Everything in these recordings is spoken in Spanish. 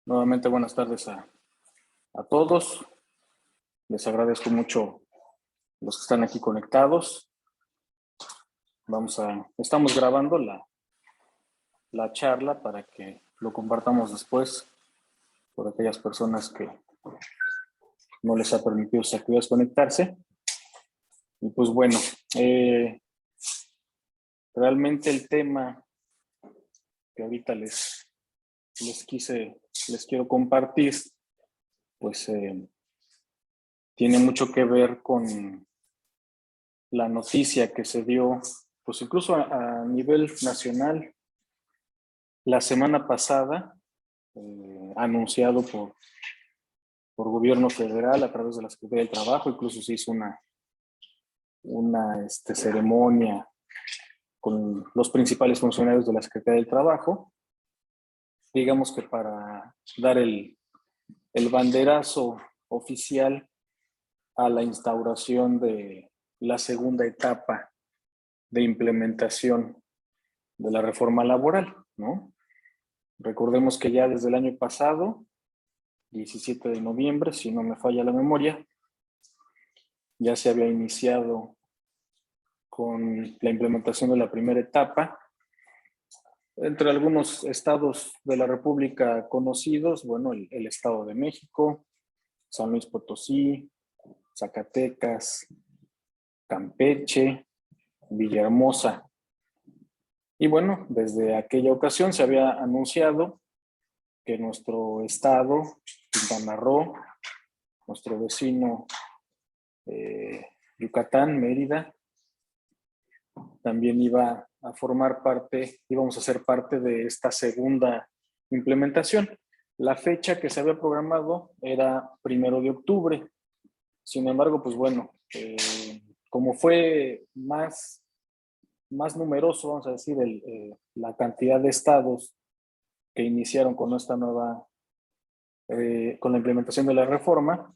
Nuevamente buenas tardes a todos. Les agradezco mucho los que están aquí conectados. Estamos grabando la charla para que lo compartamos después por aquellas personas que no les ha permitido sus actividades conectarse. Y pues bueno, realmente el tema que ahorita les quiero compartir, pues tiene mucho que ver con la noticia que se dio, pues incluso a nivel nacional, la semana pasada, anunciado por gobierno federal a través de la Secretaría del Trabajo. Incluso se hizo una ceremonia con los principales funcionarios de la Secretaría del Trabajo, digamos que para dar el banderazo oficial a la instauración de la segunda etapa de implementación de la reforma laboral, ¿no? Recordemos que ya desde el año pasado, 17 de noviembre, si no me falla la memoria, ya se había iniciado con la implementación de la primera etapa. Entre algunos estados de la República conocidos, bueno, el Estado de México, San Luis Potosí, Zacatecas, Campeche, Villahermosa. Y bueno, desde aquella ocasión se había anunciado que nuestro estado, Quintana Roo, nuestro vecino Yucatán, Mérida, también íbamos a ser parte de esta segunda implementación. La fecha que se había programado era 1 de octubre. Sin embargo, pues bueno, como fue más numeroso, vamos a decir, la cantidad de estados que iniciaron con esta nueva, con la implementación de la reforma,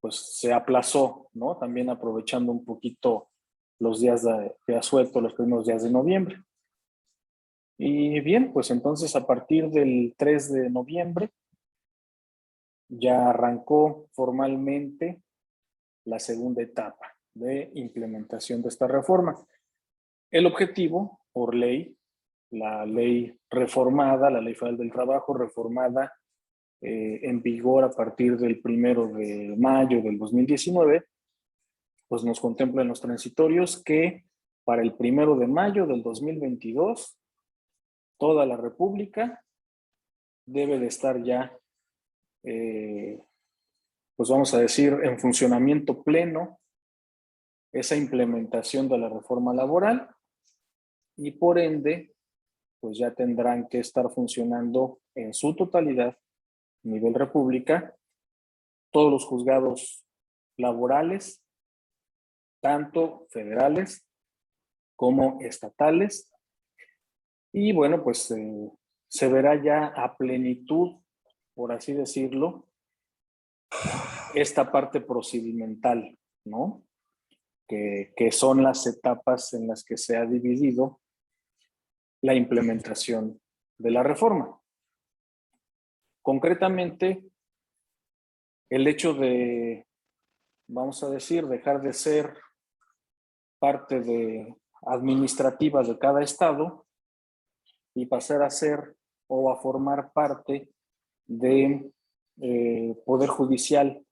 pues se aplazó, ¿no? También aprovechando un poquito los días de asueto, los primeros días de noviembre. Y bien, pues entonces a partir del 3 de noviembre ya arrancó formalmente la segunda etapa de implementación de esta reforma. El objetivo, por ley, la ley reformada, la Ley Federal del Trabajo reformada en vigor a partir del 1 de mayo del 2019, pues nos contempla en los transitorios que para el 1 de mayo del 2022 toda la República debe de estar ya, pues vamos a decir, en funcionamiento pleno esa implementación de la reforma laboral, y por ende, pues ya tendrán que estar funcionando en su totalidad, a nivel república, todos los juzgados laborales, tanto federales como estatales. Y bueno, pues se verá ya a plenitud, por así decirlo, esta parte procedimental, ¿no? Que son las etapas en las que se ha dividido la implementación de la reforma. Concretamente, el hecho de, vamos a decir, dejar de ser parte administrativa de cada estado y pasar a ser o a formar parte de poder judicial,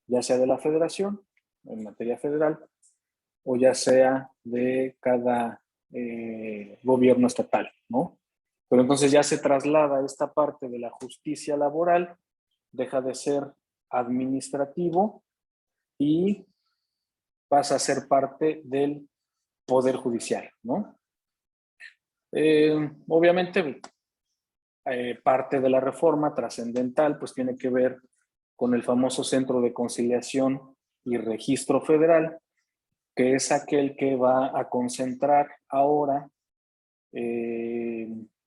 ya sea de la federación, en materia federal, o ya sea de cada gobierno estatal, ¿no? Pero entonces ya se traslada esta parte de la justicia laboral, deja de ser administrativo y pasa a ser parte del poder judicial, ¿no? Obviamente, parte de la reforma trascendental pues tiene que ver con el famoso Centro de Conciliación y Registro Federal, que es aquel que va a concentrar ahora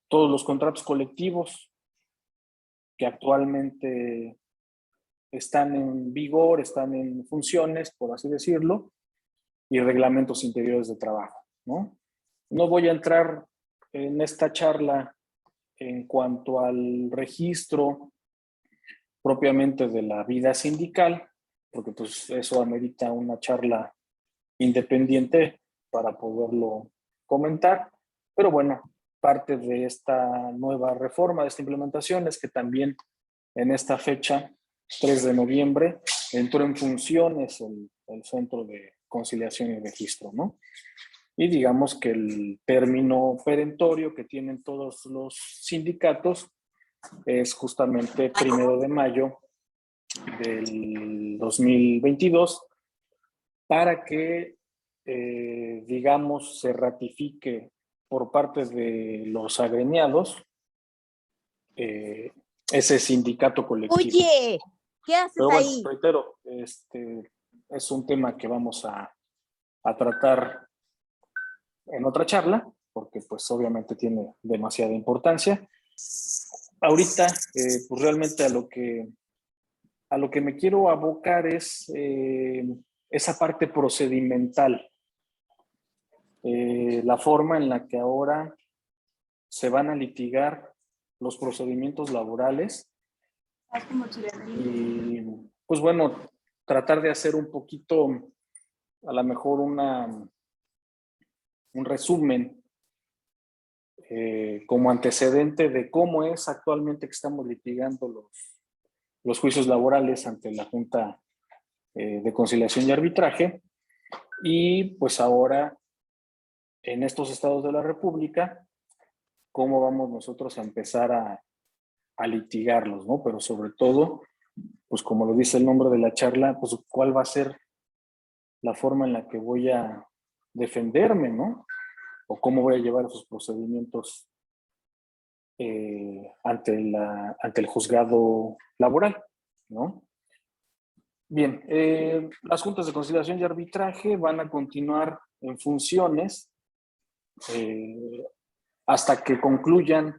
todos los contratos colectivos que actualmente están en vigor, están en funciones, por así decirlo, y reglamentos interiores de trabajo, ¿no? No voy a entrar en esta charla en cuanto al registro propiamente de la vida sindical, porque pues eso amerita una charla independiente para poderlo comentar. Pero bueno, parte de esta nueva reforma, de esta implementación, es que también en esta fecha, 3 de noviembre, entró en funciones el Centro de Conciliación y Registro, ¿no? Y digamos que el término perentorio que tienen todos los sindicatos es justamente 1 de mayo del 2022 para que, digamos, se ratifique por parte de los agremiados ese sindicato colectivo. Oye, ¿qué haces Pero bueno, ahí? reitero, es un tema que vamos a tratar en otra charla, porque pues obviamente tiene demasiada importancia. Ahorita, pues realmente a lo que me quiero abocar es esa parte procedimental, la forma en la que ahora se van a litigar los procedimientos laborales y pues bueno, tratar de hacer un poquito, a lo mejor un resumen como antecedente de cómo es actualmente que estamos litigando los juicios laborales ante la Junta de Conciliación y Arbitraje. Y pues ahora, en estos estados de la República, cómo vamos nosotros a empezar a litigarlos, ¿no? Pero sobre todo, pues como lo dice el nombre de la charla, pues cuál va a ser la forma en la que voy a defenderme, ¿no? O cómo voy a llevar esos procedimientos ante el juzgado laboral, ¿no? Bien, las juntas de conciliación y arbitraje van a continuar en funciones hasta que concluyan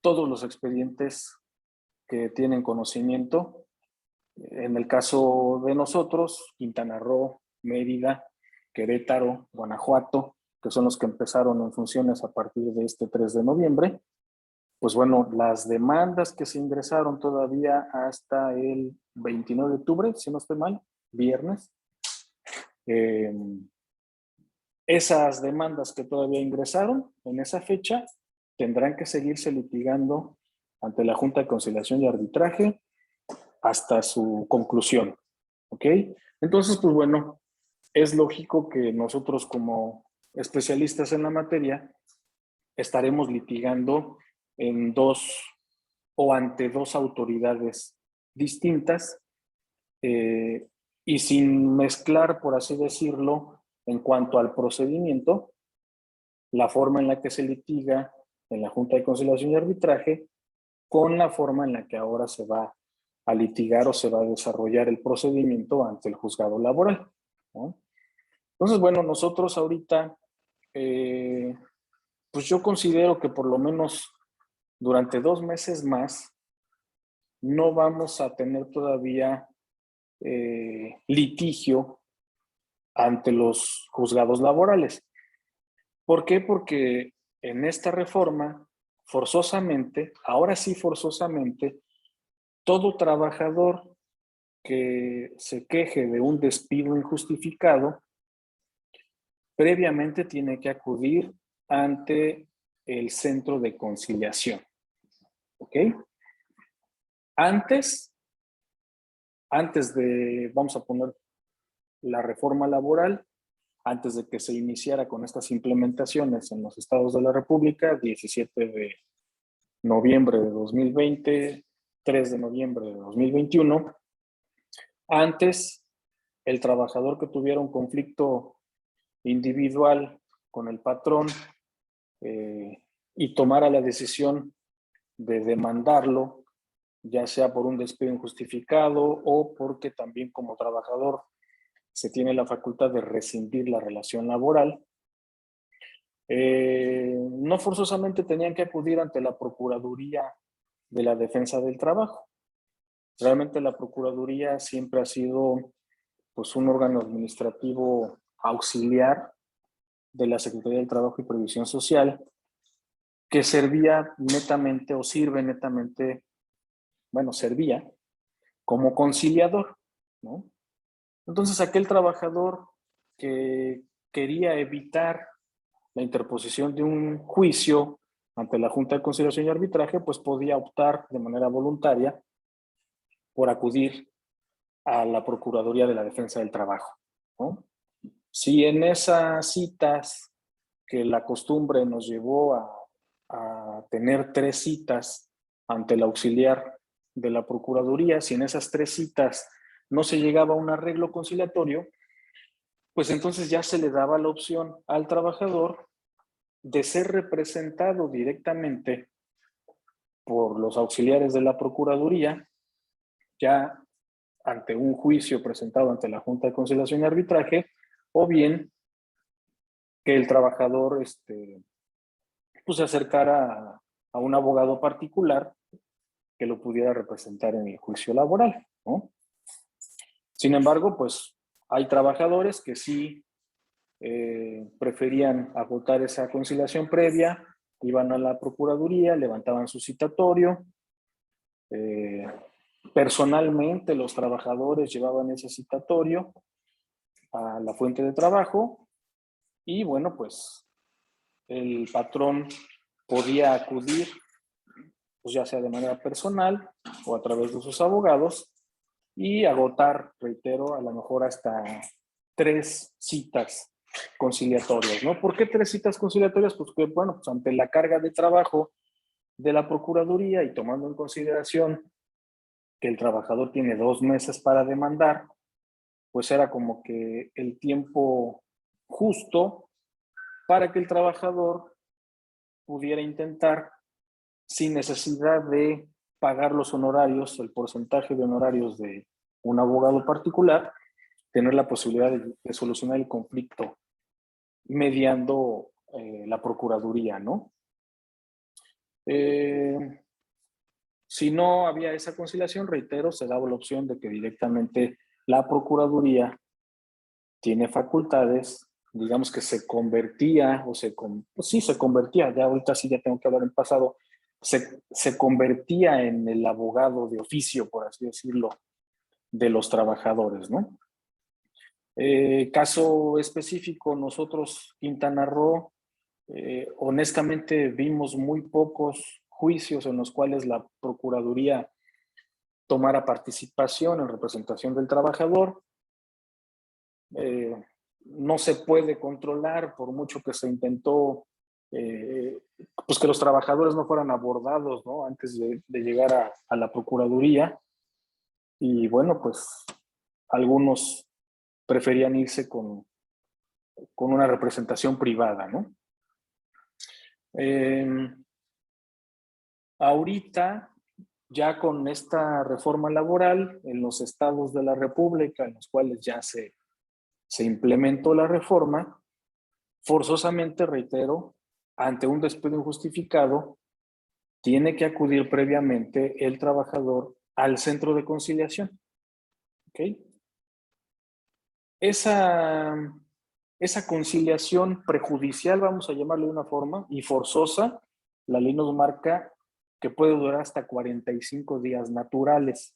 todos los expedientes que tienen conocimiento. En el caso de nosotros, Quintana Roo, Mérida, Querétaro, Guanajuato, que son los que empezaron en funciones a partir de este 3 de noviembre, pues bueno, las demandas que se ingresaron todavía hasta el 29 de octubre, si no estoy mal, viernes, esas demandas que todavía ingresaron en esa fecha tendrán que seguirse litigando ante la Junta de Conciliación y Arbitraje hasta su conclusión, ¿ok? Entonces, pues bueno, es lógico que nosotros como especialistas en la materia estaremos litigando en dos o ante dos autoridades distintas y sin mezclar, por así decirlo, en cuanto al procedimiento, la forma en la que se litiga en la Junta de Conciliación y Arbitraje con la forma en la que ahora se va a litigar o se va a desarrollar el procedimiento ante el juzgado laboral, ¿no? Entonces, bueno, nosotros ahorita, pues yo considero que por lo menos durante 2 meses más no vamos a tener todavía litigio ante los juzgados laborales. ¿Por qué? Porque en esta reforma, forzosamente, ahora sí forzosamente, todo trabajador que se queje de un despido injustificado, previamente tiene que acudir ante el centro de conciliación. ¿Ok? Antes de, vamos a poner la reforma laboral, antes de que se iniciara con estas implementaciones en los estados de la República, 17 de noviembre de 2020, 3 de noviembre de 2021, antes el trabajador que tuviera un conflicto individual con el patrón y tomara la decisión de demandarlo, ya sea por un despido injustificado o porque también como trabajador se tiene la facultad de rescindir la relación laboral, no forzosamente tenían que acudir ante la Procuraduría de la Defensa del Trabajo. Realmente la Procuraduría siempre ha sido pues, un órgano administrativo auxiliar de la Secretaría del Trabajo y Previsión Social que servía netamente o sirve netamente, bueno, servía como conciliador, ¿no? Entonces aquel trabajador que quería evitar la interposición de un juicio ante la Junta de Conciliación y Arbitraje, pues podía optar de manera voluntaria por acudir a la Procuraduría de la Defensa del Trabajo, ¿no? Si en esas citas que la costumbre nos llevó a tener 3 citas ante el auxiliar de la Procuraduría, si en esas 3 citas no se llegaba a un arreglo conciliatorio, pues entonces ya se le daba la opción al trabajador de ser representado directamente por los auxiliares de la Procuraduría, ya ante un juicio presentado ante la Junta de Conciliación y Arbitraje, o bien que el trabajador pues se acercara a un abogado particular que lo pudiera representar en el juicio laboral, ¿no? Sin embargo, pues hay trabajadores que sí preferían agotar esa conciliación previa, iban a la Procuraduría, levantaban su citatorio, personalmente los trabajadores llevaban ese citatorio a la fuente de trabajo y bueno, pues el patrón podía acudir, pues ya sea de manera personal o a través de sus abogados y agotar, reitero, a lo mejor hasta 3 citas conciliatorias, ¿no? ¿Por qué 3 citas conciliatorias? Pues que, bueno, pues ante la carga de trabajo de la Procuraduría y tomando en consideración que el trabajador tiene 2 meses para demandar, pues era como que el tiempo justo para que el trabajador pudiera intentar, sin necesidad de pagar los honorarios, el porcentaje de honorarios de un abogado particular, tener la posibilidad de solucionar el conflicto mediando la Procuraduría, ¿no? Si no había esa conciliación, reitero, se daba la opción de que directamente la Procuraduría tiene facultades, digamos que se convertía, o pues sí, se convertía, ya ahorita sí ya tengo que hablar en pasado, se convertía en el abogado de oficio, por así decirlo, de los trabajadores, ¿no? Caso específico, nosotros, Quintana Roo, honestamente vimos muy pocos juicios en los cuales la Procuraduría tomara participación en representación del trabajador. No se puede controlar por mucho que se intentó pues que los trabajadores no fueran abordados, ¿no? Antes de llegar a la Procuraduría y bueno, pues algunos preferían irse con una representación privada, ¿no? Ahorita, ya con esta reforma laboral en los estados de la República, en los cuales ya se implementó la reforma, forzosamente, reitero, ante un despido injustificado, tiene que acudir previamente el trabajador al centro de conciliación. ¿Ok? Esa conciliación prejudicial, vamos a llamarle de una forma, y forzosa, la ley nos marca que puede durar hasta 45 días naturales.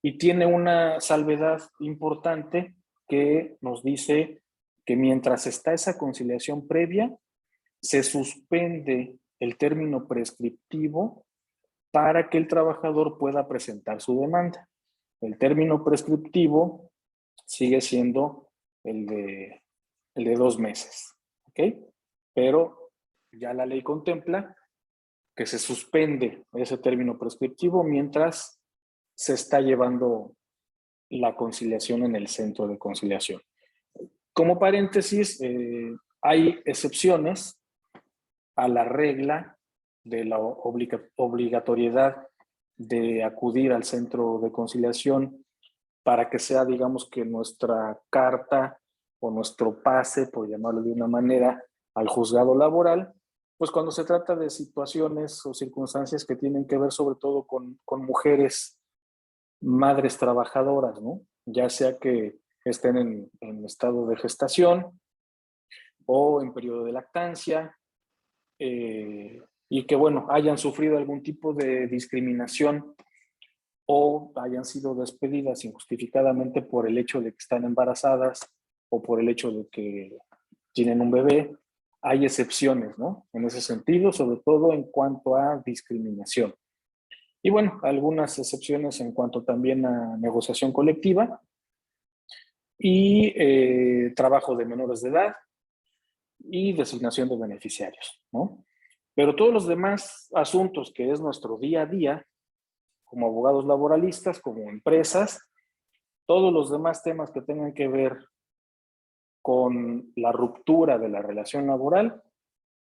Y tiene una salvedad importante que nos dice que mientras está esa conciliación previa, se suspende el término prescriptivo para que el trabajador pueda presentar su demanda. El término prescriptivo sigue siendo el de 2 meses, ¿ok? Pero ya la ley contempla que se suspende ese término prescriptivo mientras se está llevando la conciliación en el centro de conciliación. Como paréntesis, hay excepciones a la regla de la obligatoriedad de acudir al centro de conciliación para que sea, digamos, que nuestra carta o nuestro pase, por llamarlo de una manera, al juzgado laboral, pues cuando se trata de situaciones o circunstancias que tienen que ver sobre todo con mujeres, madres trabajadoras, ¿no? Ya sea que estén en estado de gestación o en periodo de lactancia, y que, bueno, hayan sufrido algún tipo de discriminación o hayan sido despedidas injustificadamente por el hecho de que están embarazadas o por el hecho de que tienen un bebé. Hay excepciones, ¿no? En ese sentido, sobre todo en cuanto a discriminación. Y bueno, algunas excepciones en cuanto también a negociación colectiva y trabajo de menores de edad y designación de beneficiarios, ¿no? Pero todos los demás asuntos que es nuestro día a día, como abogados laboralistas, como empresas, todos los demás temas que tengan que ver con la ruptura de la relación laboral,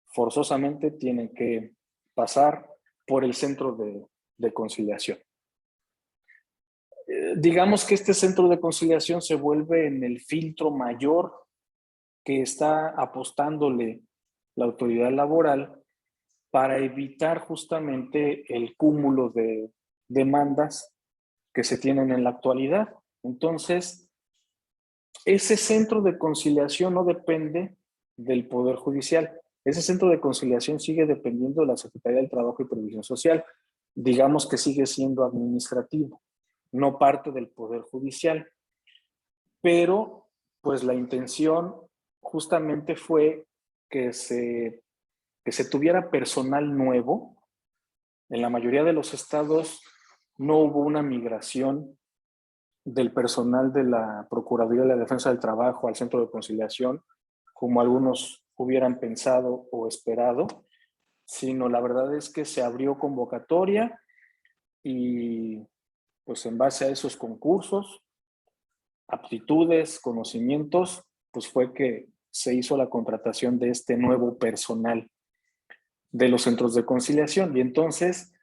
forzosamente tienen que pasar por el centro de conciliación. Digamos que este centro de conciliación se vuelve en el filtro mayor que está apostándole la autoridad laboral para evitar justamente el cúmulo de demandas que se tienen en la actualidad. Entonces, ese centro de conciliación no depende del Poder Judicial. Ese centro de conciliación sigue dependiendo de la Secretaría del Trabajo y Previsión Social. Digamos que sigue siendo administrativo, no parte del Poder Judicial. Pero, pues la intención justamente fue que se tuviera personal nuevo. En la mayoría de los estados no hubo una migración del personal de la Procuraduría de la Defensa del Trabajo al Centro de Conciliación, como algunos hubieran pensado o esperado, sino la verdad es que se abrió convocatoria y pues en base a esos concursos, aptitudes, conocimientos, pues fue que se hizo la contratación de este nuevo personal de los centros de conciliación. Y entonces,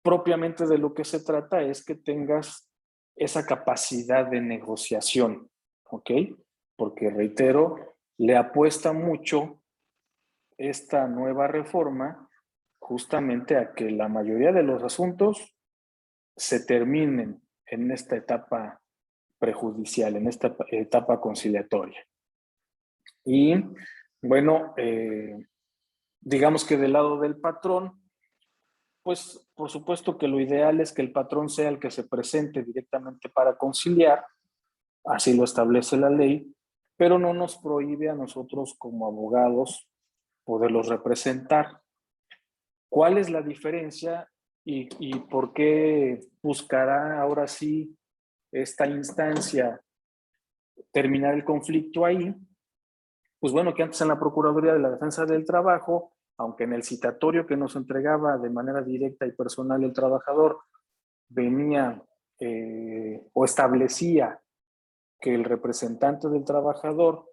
propiamente de lo que se trata es que tengas esa capacidad de negociación, ¿ok? Porque, reitero, le apuesta mucho esta nueva reforma justamente a que la mayoría de los asuntos se terminen en esta etapa prejudicial, en esta etapa conciliatoria. Y bueno, digamos que del lado del patrón, pues por supuesto que lo ideal es que el patrón sea el que se presente directamente para conciliar, así lo establece la ley, pero no nos prohíbe a nosotros como abogados poderlos representar. ¿Cuál es la diferencia y por qué buscará ahora sí esta instancia terminar el conflicto ahí? Pues bueno, que antes en la Procuraduría de la Defensa del Trabajo, aunque en el citatorio que nos entregaba de manera directa y personal el trabajador venía o establecía que el representante del trabajador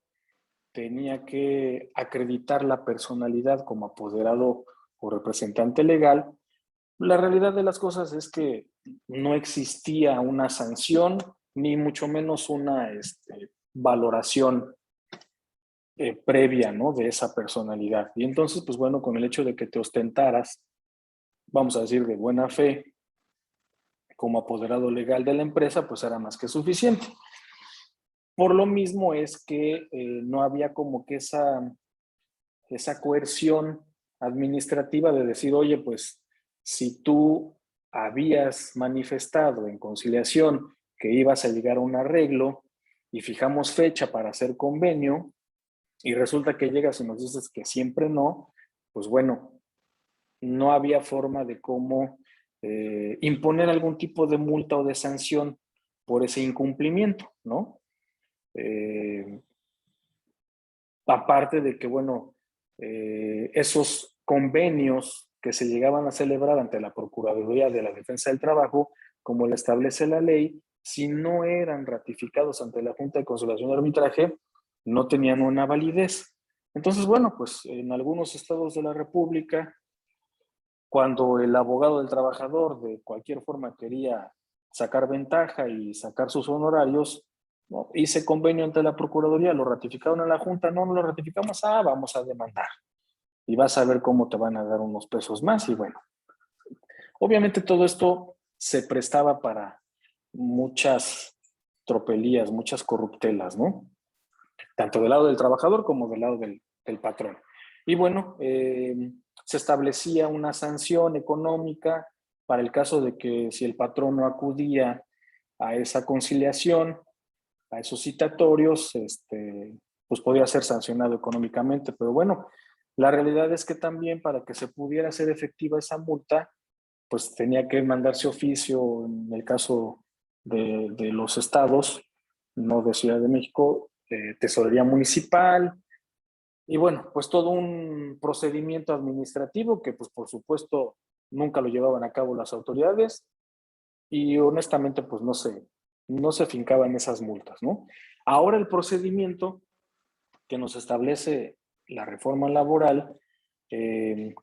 tenía que acreditar la personalidad como apoderado o representante legal, la realidad de las cosas es que no existía una sanción ni mucho menos una valoración previa, ¿no? De esa personalidad. Y entonces, pues bueno, con el hecho de que te ostentaras, vamos a decir, de buena fe, como apoderado legal de la empresa, pues era más que suficiente. Por lo mismo es que no había como que esa coerción administrativa de decir, oye, pues si tú habías manifestado en conciliación que ibas a llegar a un arreglo y fijamos fecha para hacer convenio y resulta que llegas y nos dices que siempre no, pues bueno, no había forma de cómo imponer algún tipo de multa o de sanción por ese incumplimiento, ¿no? Eh, Aparte de que, bueno, esos convenios que se llegaban a celebrar ante la Procuraduría de la Defensa del Trabajo, como lo establece la ley, si no eran ratificados ante la Junta de Conciliación y Arbitraje, no tenían una validez. Entonces, bueno, pues en algunos estados de la República, cuando el abogado del trabajador de cualquier forma quería sacar ventaja y sacar sus honorarios, ¿no? Hice convenio ante la Procuraduría, lo ratificaron en la Junta, no lo ratificamos, vamos a demandar. Y vas a ver cómo te van a dar unos pesos más. Y bueno, obviamente todo esto se prestaba para muchas tropelías, muchas corruptelas, ¿no? Tanto del lado del trabajador como del lado del patrón. Y bueno, se establecía una sanción económica para el caso de que si el patrón no acudía a esa conciliación, a esos citatorios, pues podía ser sancionado económicamente. Pero bueno, la realidad es que también para que se pudiera hacer efectiva esa multa, pues tenía que mandarse oficio en el caso de los estados, no de Ciudad de México, tesorería municipal, y bueno, pues todo un procedimiento administrativo que pues por supuesto nunca lo llevaban a cabo las autoridades y honestamente pues no se fincaban esas multas, ¿no? Ahora el procedimiento que nos establece la reforma laboral, eh,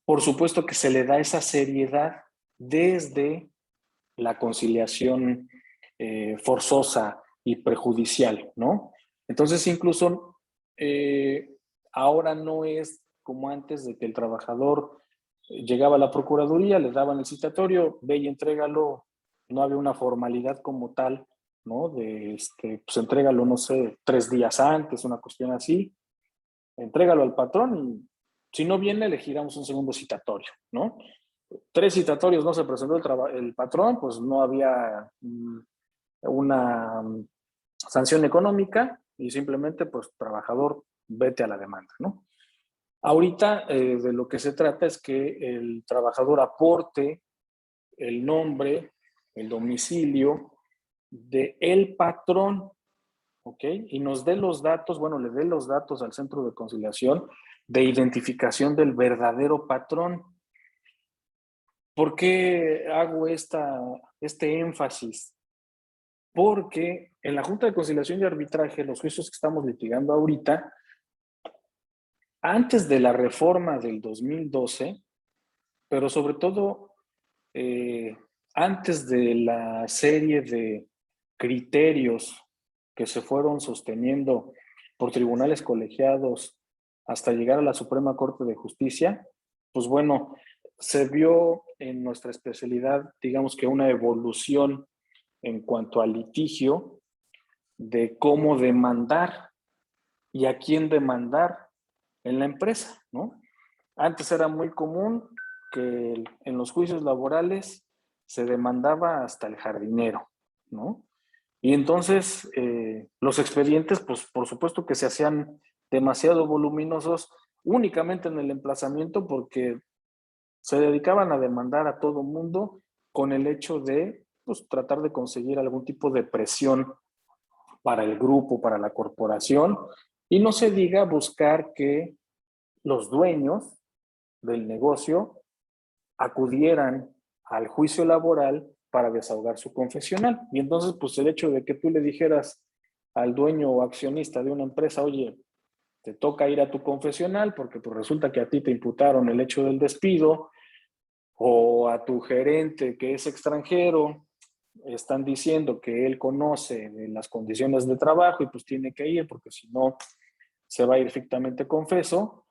por supuesto que se le da esa seriedad desde la conciliación forzosa y prejudicial, ¿no? Entonces, incluso ahora no es como antes de que el trabajador llegaba a la procuraduría, le daban el citatorio, ve y entrégalo, no había una formalidad como tal, ¿no? Pues entrégalo, no sé, 3 días antes, una cuestión así, entrégalo al patrón y si no viene, le giramos un segundo citatorio, ¿no? 3 citatorios no se presentó el patrón, pues no había una sanción económica y simplemente, pues, trabajador, vete a la demanda, ¿no? Ahorita de lo que se trata es que el trabajador aporte el nombre, el domicilio de el patrón, ¿ok? Y nos dé los datos, bueno, le dé los datos al centro de conciliación de identificación del verdadero patrón. ¿Por qué hago este énfasis? Porque en la Junta de Conciliación y Arbitraje, los juicios que estamos litigando ahorita, antes de la reforma del 2012, pero sobre todo eh, antes de la serie de criterios que se fueron sosteniendo por tribunales colegiados hasta llegar a la Suprema Corte de Justicia, pues bueno, se vio en nuestra especialidad, digamos que una evolución en cuanto al litigio de cómo demandar y a quién demandar en la empresa, ¿no? Antes era muy común que en los juicios laborales se demandaba hasta el jardinero, ¿no? Y entonces los expedientes, pues por supuesto que se hacían demasiado voluminosos únicamente en el emplazamiento porque se dedicaban a demandar a todo mundo con el hecho de pues, tratar de conseguir algún tipo de presión para el grupo, para la corporación, y no se diga buscar que los dueños del negocio acudieran al juicio laboral para desahogar su confesional. Y entonces, pues el hecho de que tú le dijeras al dueño o accionista de una empresa, oye, te toca ir a tu confesional porque pues resulta que a ti te imputaron el hecho del despido, o a tu gerente que es extranjero, están diciendo que él conoce de las condiciones de trabajo y pues tiene que ir porque si no se va a ir fictamente confeso,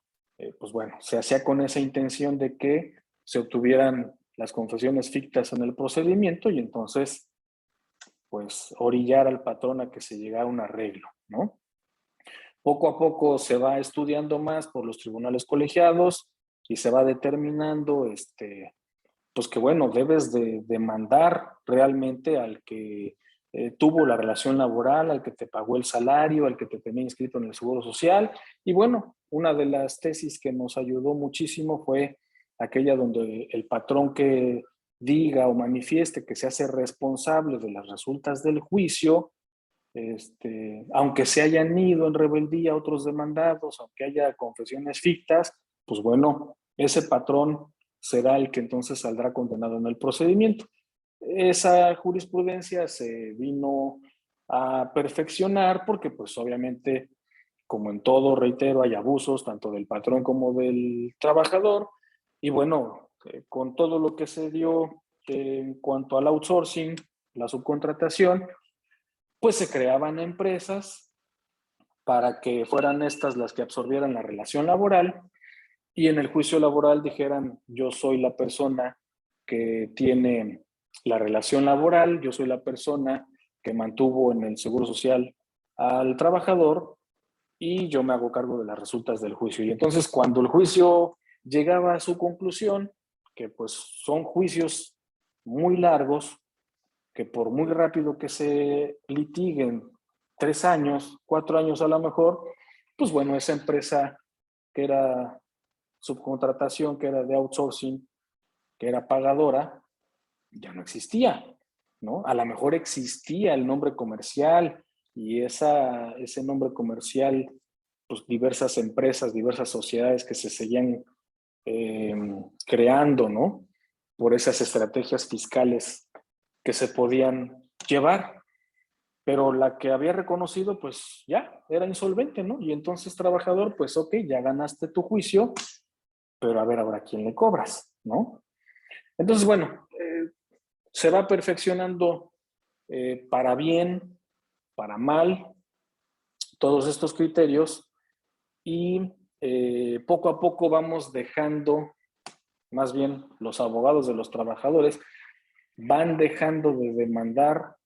pues bueno, se hacía con esa intención de que se obtuvieran las confesiones fictas en el procedimiento y entonces pues orillar al patrón a que se llegara a un arreglo, ¿no? Poco a poco se va estudiando más por los tribunales colegiados y se va determinando pues que bueno, debes de demandar realmente al que tuvo la relación laboral, al que te pagó el salario, al que te tenía inscrito en el Seguro Social. Y bueno, una de las tesis que nos ayudó muchísimo fue aquella donde el patrón que diga o manifieste que se hace responsable de las resultas del juicio, aunque se hayan ido en rebeldía otros demandados, aunque haya confesiones fictas, pues bueno, ese patrón será el que entonces saldrá condenado en el procedimiento. Esa jurisprudencia se vino a perfeccionar porque pues obviamente, como en todo, reitero, hay abusos tanto del patrón como del trabajador y bueno, con todo lo que se dio en cuanto al outsourcing, la subcontratación, pues se creaban empresas para que fueran estas las que absorbieran la relación laboral y en el juicio laboral dijeran, yo soy la persona que tiene la relación laboral, yo soy la persona que mantuvo en el Seguro Social al trabajador y yo me hago cargo de las resultas del juicio. Y entonces cuando el juicio llegaba a su conclusión, que pues son juicios muy largos, que por muy rápido que se litiguen, 3 años, 4 años a lo mejor, pues bueno, esa empresa que era subcontratación, que era de outsourcing, que era pagadora, ya no existía, ¿no? A lo mejor existía el nombre comercial y ese nombre comercial, pues diversas empresas, diversas sociedades que se seguían creando, ¿no? Por esas estrategias fiscales que se podían llevar. Pero la que había reconocido, pues ya, era insolvente, ¿no? Y entonces, trabajador, pues ok, ya ganaste tu juicio, pero a ver ahora quién le cobras, ¿no? Entonces, bueno, se va perfeccionando para bien, para mal, todos estos criterios y poco a poco vamos dejando, más bien los abogados de los trabajadores van dejando de demandar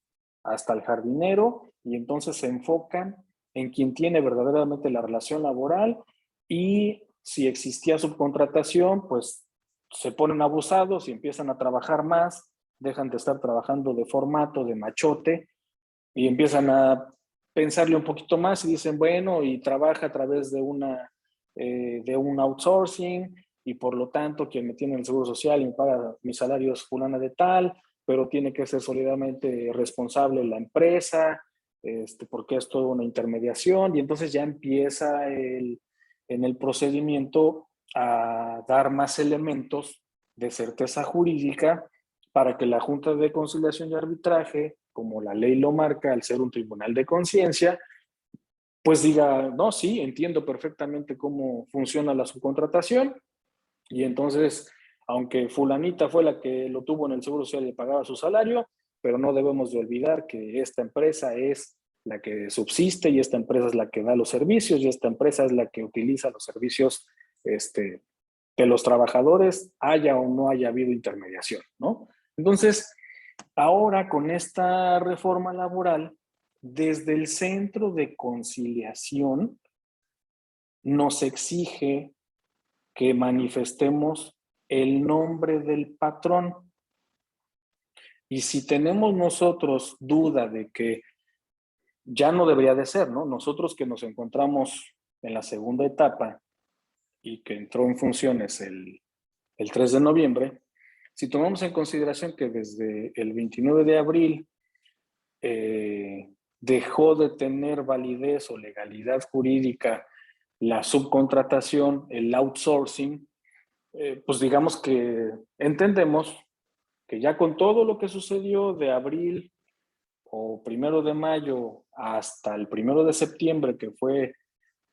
hasta el jardinero y entonces se enfocan en quien tiene verdaderamente la relación laboral y si existía subcontratación, pues se ponen abusados y empiezan a trabajar más, dejan de estar trabajando de formato, de machote y empiezan a pensarle un poquito más y dicen, bueno, y trabaja a través de de un outsourcing y por lo tanto quien me tiene el seguro social y me paga mis salarios fulana de tal, pero tiene que ser solidariamente responsable la empresa, porque es toda una intermediación y entonces ya empieza en el procedimiento a dar más elementos de certeza jurídica para que la Junta de Conciliación y Arbitraje, como la ley lo marca, al ser un tribunal de conciencia, pues diga, no, sí, entiendo perfectamente cómo funciona la subcontratación y entonces, aunque fulanita fue la que lo tuvo en el Seguro Social y le pagaba su salario, pero no debemos de olvidar que esta empresa es la que subsiste y esta empresa es la que da los servicios y esta empresa es la que utiliza los servicios de los trabajadores, haya o no haya habido intermediación, ¿no? Entonces, ahora con esta reforma laboral, desde el centro de conciliación nos exige que manifestemos el nombre del patrón. Y si tenemos nosotros duda de que ya no debería de ser, ¿no? Nosotros que nos encontramos en la segunda etapa y que entró en funciones el 3 de noviembre, si tomamos en consideración que desde el 29 de abril dejó de tener validez o legalidad jurídica la subcontratación, el outsourcing, pues digamos que entendemos que ya con todo lo que sucedió de abril o 1 de mayo hasta el 1 de septiembre, que fue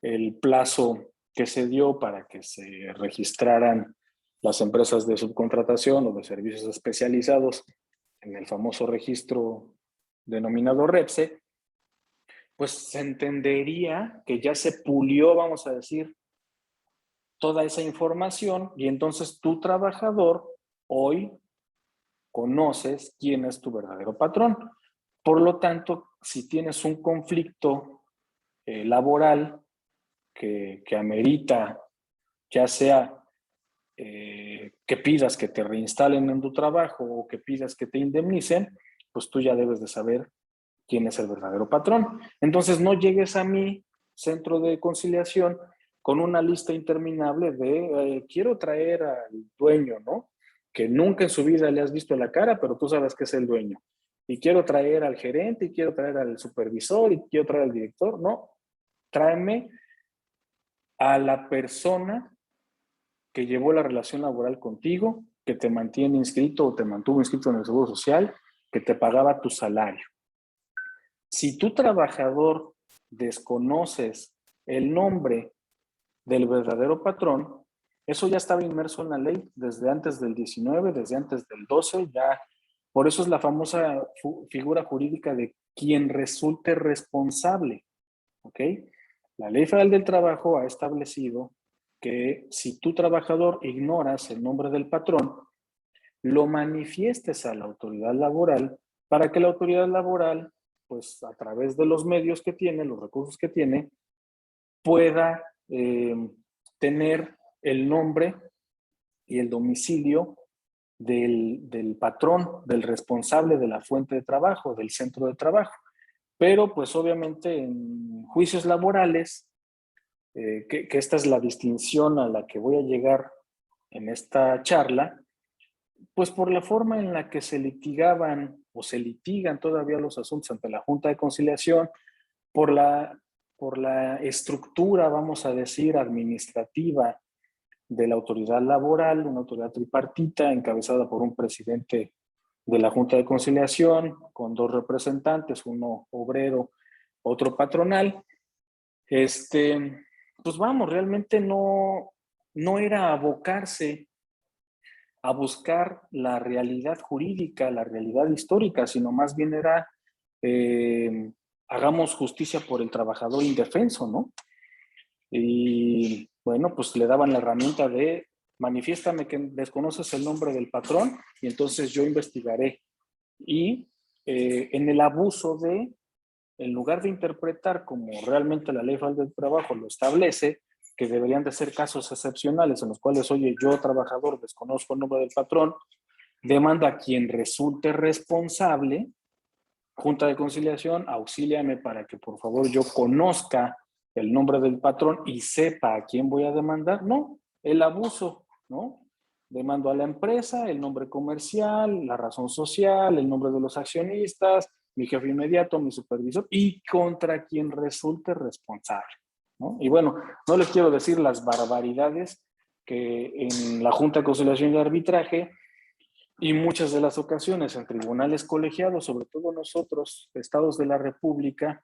el plazo que se dio para que se registraran las empresas de subcontratación o de servicios especializados en el famoso registro denominado REPSE, pues se entendería que ya se pulió, vamos a decir, toda esa información y entonces tu trabajador hoy conoces quién es tu verdadero patrón. Por lo tanto, si tienes un conflicto laboral que amerita, ya sea que pidas que te reinstalen en tu trabajo o que pidas que te indemnicen, pues tú ya debes de saber quién es el verdadero patrón. Entonces no llegues a mi centro de conciliación con una lista interminable de quiero traer al dueño, ¿no? Que nunca en su vida le has visto la cara, pero tú sabes que es el dueño. Y quiero traer al gerente, y quiero traer al supervisor, y quiero traer al director. No, tráeme a la persona que llevó la relación laboral contigo, que te mantiene inscrito o te mantuvo inscrito en el Seguro Social, que te pagaba tu salario. Si tu trabajador desconoces el nombre del verdadero patrón, eso ya estaba inmerso en la ley desde antes del 19, desde antes del 12, ya. Por eso es la famosa figura jurídica de quien resulte responsable, ¿ok? La Ley Federal del Trabajo ha establecido que si tu trabajador ignoras el nombre del patrón, lo manifiestes a la autoridad laboral para que la autoridad laboral, pues a través de los medios que tiene, los recursos que tiene, pueda tener el nombre y el domicilio del patrón, del responsable de la fuente de trabajo, del centro de trabajo. Pero pues obviamente en juicios laborales, que esta es la distinción a la que voy a llegar en esta charla, pues por la forma en la que se litigaban o se litigan todavía los asuntos ante la Junta de Conciliación, por la estructura, vamos a decir, administrativa de la autoridad laboral, una autoridad tripartita encabezada por un presidente de la Junta de Conciliación, con 2 representantes, uno obrero, otro patronal. Pues vamos, realmente no era abocarse a buscar la realidad jurídica, la realidad histórica, sino más bien era hagamos justicia por el trabajador indefenso, ¿no? Y bueno, pues le daban la herramienta de manifiéstame que desconoces el nombre del patrón y entonces yo investigaré. Y en el abuso de, en lugar de interpretar como realmente la Ley Federal del Trabajo lo establece, que deberían de ser casos excepcionales en los cuales, oye, yo trabajador desconozco el nombre del patrón, demanda a quien resulte responsable, Junta de Conciliación, auxíliame para que por favor yo conozca el nombre del patrón y sepa a quién voy a demandar. No, el abuso, ¿no? Demando a la empresa, el nombre comercial, la razón social, el nombre de los accionistas, mi jefe inmediato, mi supervisor y contra quien resulte responsable, ¿no? Y bueno, no les quiero decir las barbaridades que en la Junta de Conciliación y Arbitraje y muchas de las ocasiones en tribunales colegiados, sobre todo nosotros, estados de la República,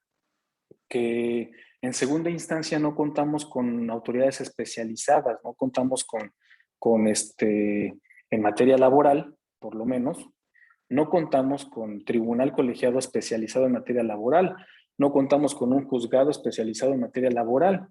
que en segunda instancia no contamos con autoridades especializadas, no contamos con en materia laboral, por lo menos, no contamos con tribunal colegiado especializado en materia laboral, no contamos con un juzgado especializado en materia laboral.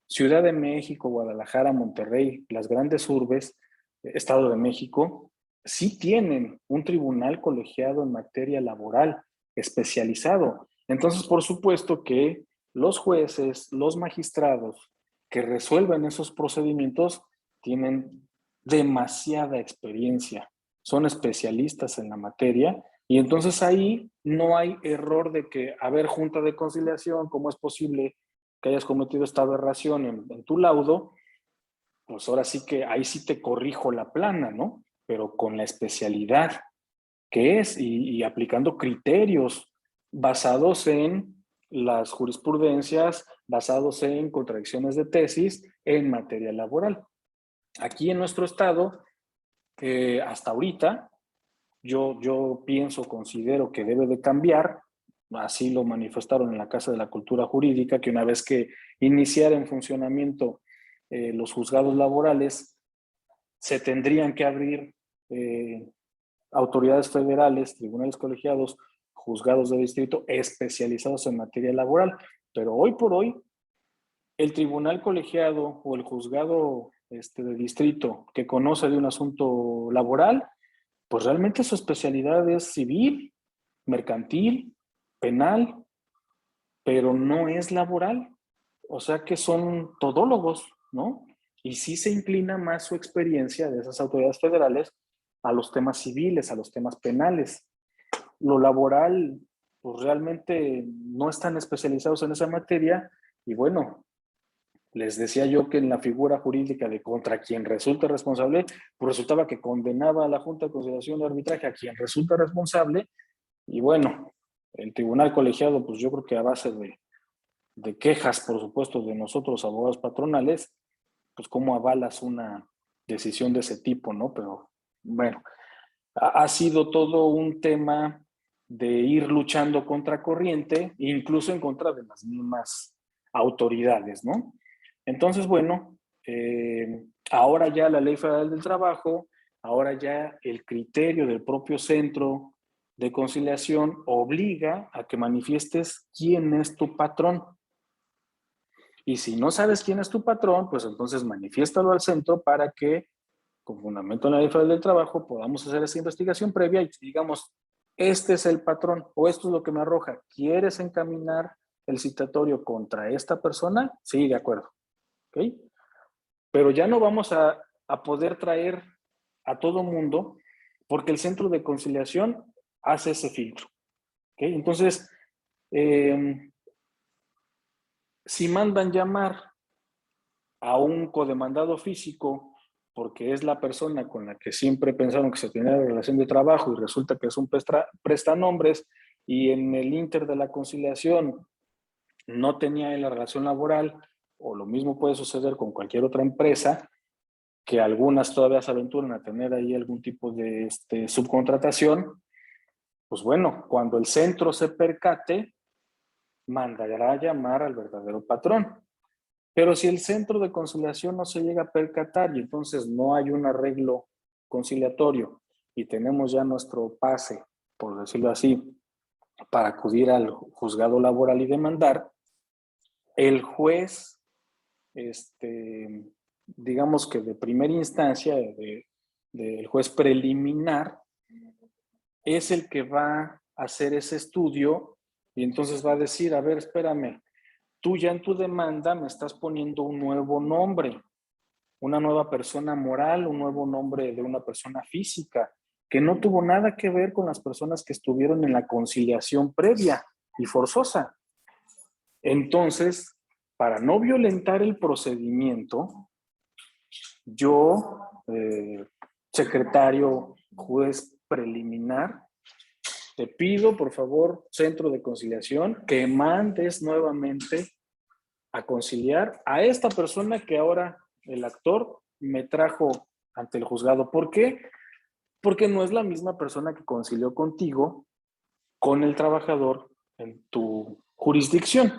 Ciudad de México, Guadalajara, Monterrey, las grandes urbes, Estado de México, sí tienen un tribunal colegiado en materia laboral especializado. Entonces, por supuesto que los jueces, los magistrados que resuelven esos procedimientos tienen demasiada experiencia, son especialistas en la materia y entonces ahí no hay error de que, a ver, Junta de Conciliación, ¿cómo es posible que hayas cometido esta aberración en tu laudo? Pues ahora sí que ahí sí te corrijo la plana, ¿no? Pero con la especialidad que es y aplicando criterios basados en las jurisprudencias, basados en contradicciones de tesis en materia laboral. Aquí en nuestro estado, hasta ahorita, yo pienso, considero que debe de cambiar, así lo manifestaron en la Casa de la Cultura Jurídica, que una vez que iniciara en funcionamiento los juzgados laborales, se tendrían que abrir autoridades federales, tribunales colegiados, juzgados de distrito especializados en materia laboral. Pero hoy por hoy, el tribunal colegiado o el juzgado de distrito que conoce de un asunto laboral, pues realmente su especialidad es civil, mercantil, penal, pero no es laboral. O sea que son todólogos, ¿no? Y sí se inclina más su experiencia de esas autoridades federales a los temas civiles, a los temas penales. Lo laboral, pues realmente no están especializados en esa materia y bueno, les decía yo que en la figura jurídica de contra quien resulta responsable, pues resultaba que condenaba a la Junta de Conciliación de Arbitraje a quien resulta responsable y bueno, el tribunal colegiado, pues yo creo que a base de quejas, por supuesto, de nosotros, abogados patronales, pues cómo avalas una decisión de ese tipo, ¿no? Pero bueno, ha sido todo un tema de ir luchando contra corriente, incluso en contra de las mismas autoridades, ¿no? Entonces, bueno, ahora ya la Ley Federal del Trabajo, ahora ya el criterio del propio centro de conciliación obliga a que manifiestes quién es tu patrón. Y si no sabes quién es tu patrón, pues entonces manifiéstalo al centro para que, con fundamento en la Ley Federal del Trabajo, podamos hacer esa investigación previa y digamos, este es el patrón o esto es lo que me arroja. ¿Quieres encaminar el citatorio contra esta persona? Sí, de acuerdo. ¿Ok? Pero ya no vamos a poder traer a todo mundo porque el centro de conciliación hace ese filtro. ¿Okay? Entonces, si mandan llamar a un codemandado físico porque es la persona con la que siempre pensaron que se tenía la relación de trabajo y resulta que es un prestanombres y en el inter de la conciliación no tenía la relación laboral, o lo mismo puede suceder con cualquier otra empresa, que algunas todavía se aventuran a tener ahí algún tipo de subcontratación, pues bueno, cuando el centro se percate, mandará a llamar al verdadero patrón. Pero si el centro de conciliación no se llega a percatar y entonces no hay un arreglo conciliatorio y tenemos ya nuestro pase, por decirlo así, para acudir al juzgado laboral y demandar, el juez, digamos que de primera instancia, del juez preliminar, es el que va a hacer ese estudio y entonces va a decir, a ver, espérame, tú ya en tu demanda me estás poniendo un nuevo nombre, una nueva persona moral, un nuevo nombre de una persona física, que no tuvo nada que ver con las personas que estuvieron en la conciliación previa y forzosa. Entonces, para no violentar el procedimiento, yo, secretario, juez preliminar, te pido, por favor, centro de conciliación, que mandes nuevamente a conciliar a esta persona que ahora el actor me trajo ante el juzgado. ¿Por qué? Porque no es la misma persona que concilió contigo con el trabajador en tu jurisdicción.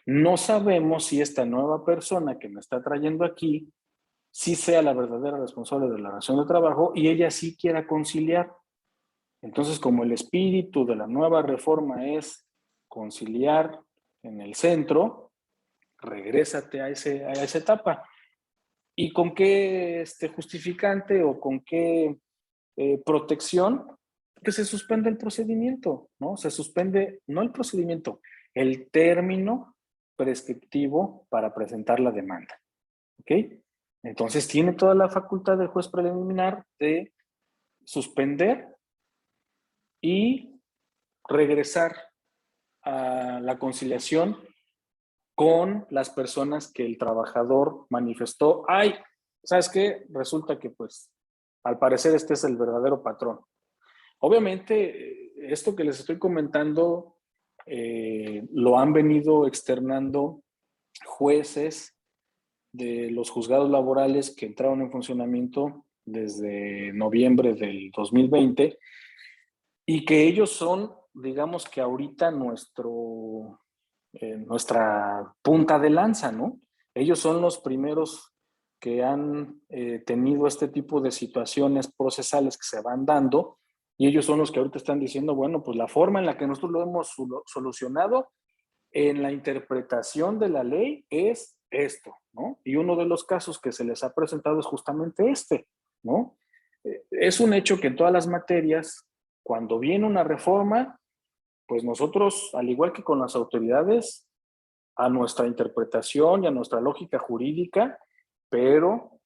No sabemos si esta nueva persona que me está trayendo aquí sí sea la verdadera responsable de la relación de trabajo y ella sí quiera conciliar. Entonces, como el espíritu de la nueva reforma es conciliar en el centro, regrésate a esa etapa. ¿Y con qué justificante o con qué protección? Que se suspende el procedimiento, ¿no? Se suspende, no el procedimiento, el término prescriptivo para presentar la demanda, ¿ok? Entonces tiene toda la facultad del juez preliminar de suspender y regresar a la conciliación con las personas que el trabajador manifestó. Ay, ¿sabes qué? Resulta que pues al parecer este es el verdadero patrón. Obviamente, esto que les estoy comentando lo han venido externando jueces de los juzgados laborales que entraron en funcionamiento desde noviembre del 2020 y que ellos son, digamos que ahorita nuestra punta de lanza, ¿no? Ellos son los primeros que han tenido este tipo de situaciones procesales que se van dando y ellos son los que ahorita están diciendo, bueno, pues la forma en la que nosotros lo hemos solucionado en la interpretación de la ley es esto, ¿no? Y uno de los casos que se les ha presentado es justamente este, ¿no? Es un hecho que en todas las materias, cuando viene una reforma, pues nosotros, al igual que con las autoridades, a nuestra interpretación y a nuestra lógica jurídica, pero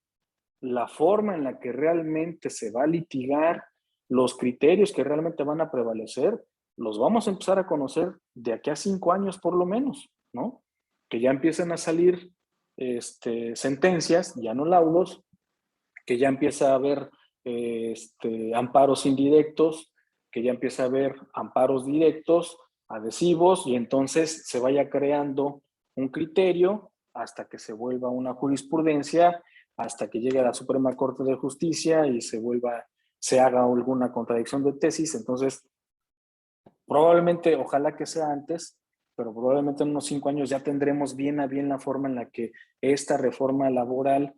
la forma en la que realmente se va a litigar, los criterios que realmente van a prevalecer, los vamos a empezar a conocer de aquí a 5 años por lo menos, ¿no? Que ya empiecen a salir sentencias, ya no laudos, que ya empieza a haber amparos indirectos, que ya empieza a haber amparos directos, adhesivos, y entonces se vaya creando un criterio hasta que se vuelva una jurisprudencia, hasta que llegue a la Suprema Corte de Justicia y se haga alguna contradicción de tesis. Entonces, probablemente, ojalá que sea antes, pero probablemente en unos 5 años ya tendremos bien a bien la forma en la que esta reforma laboral,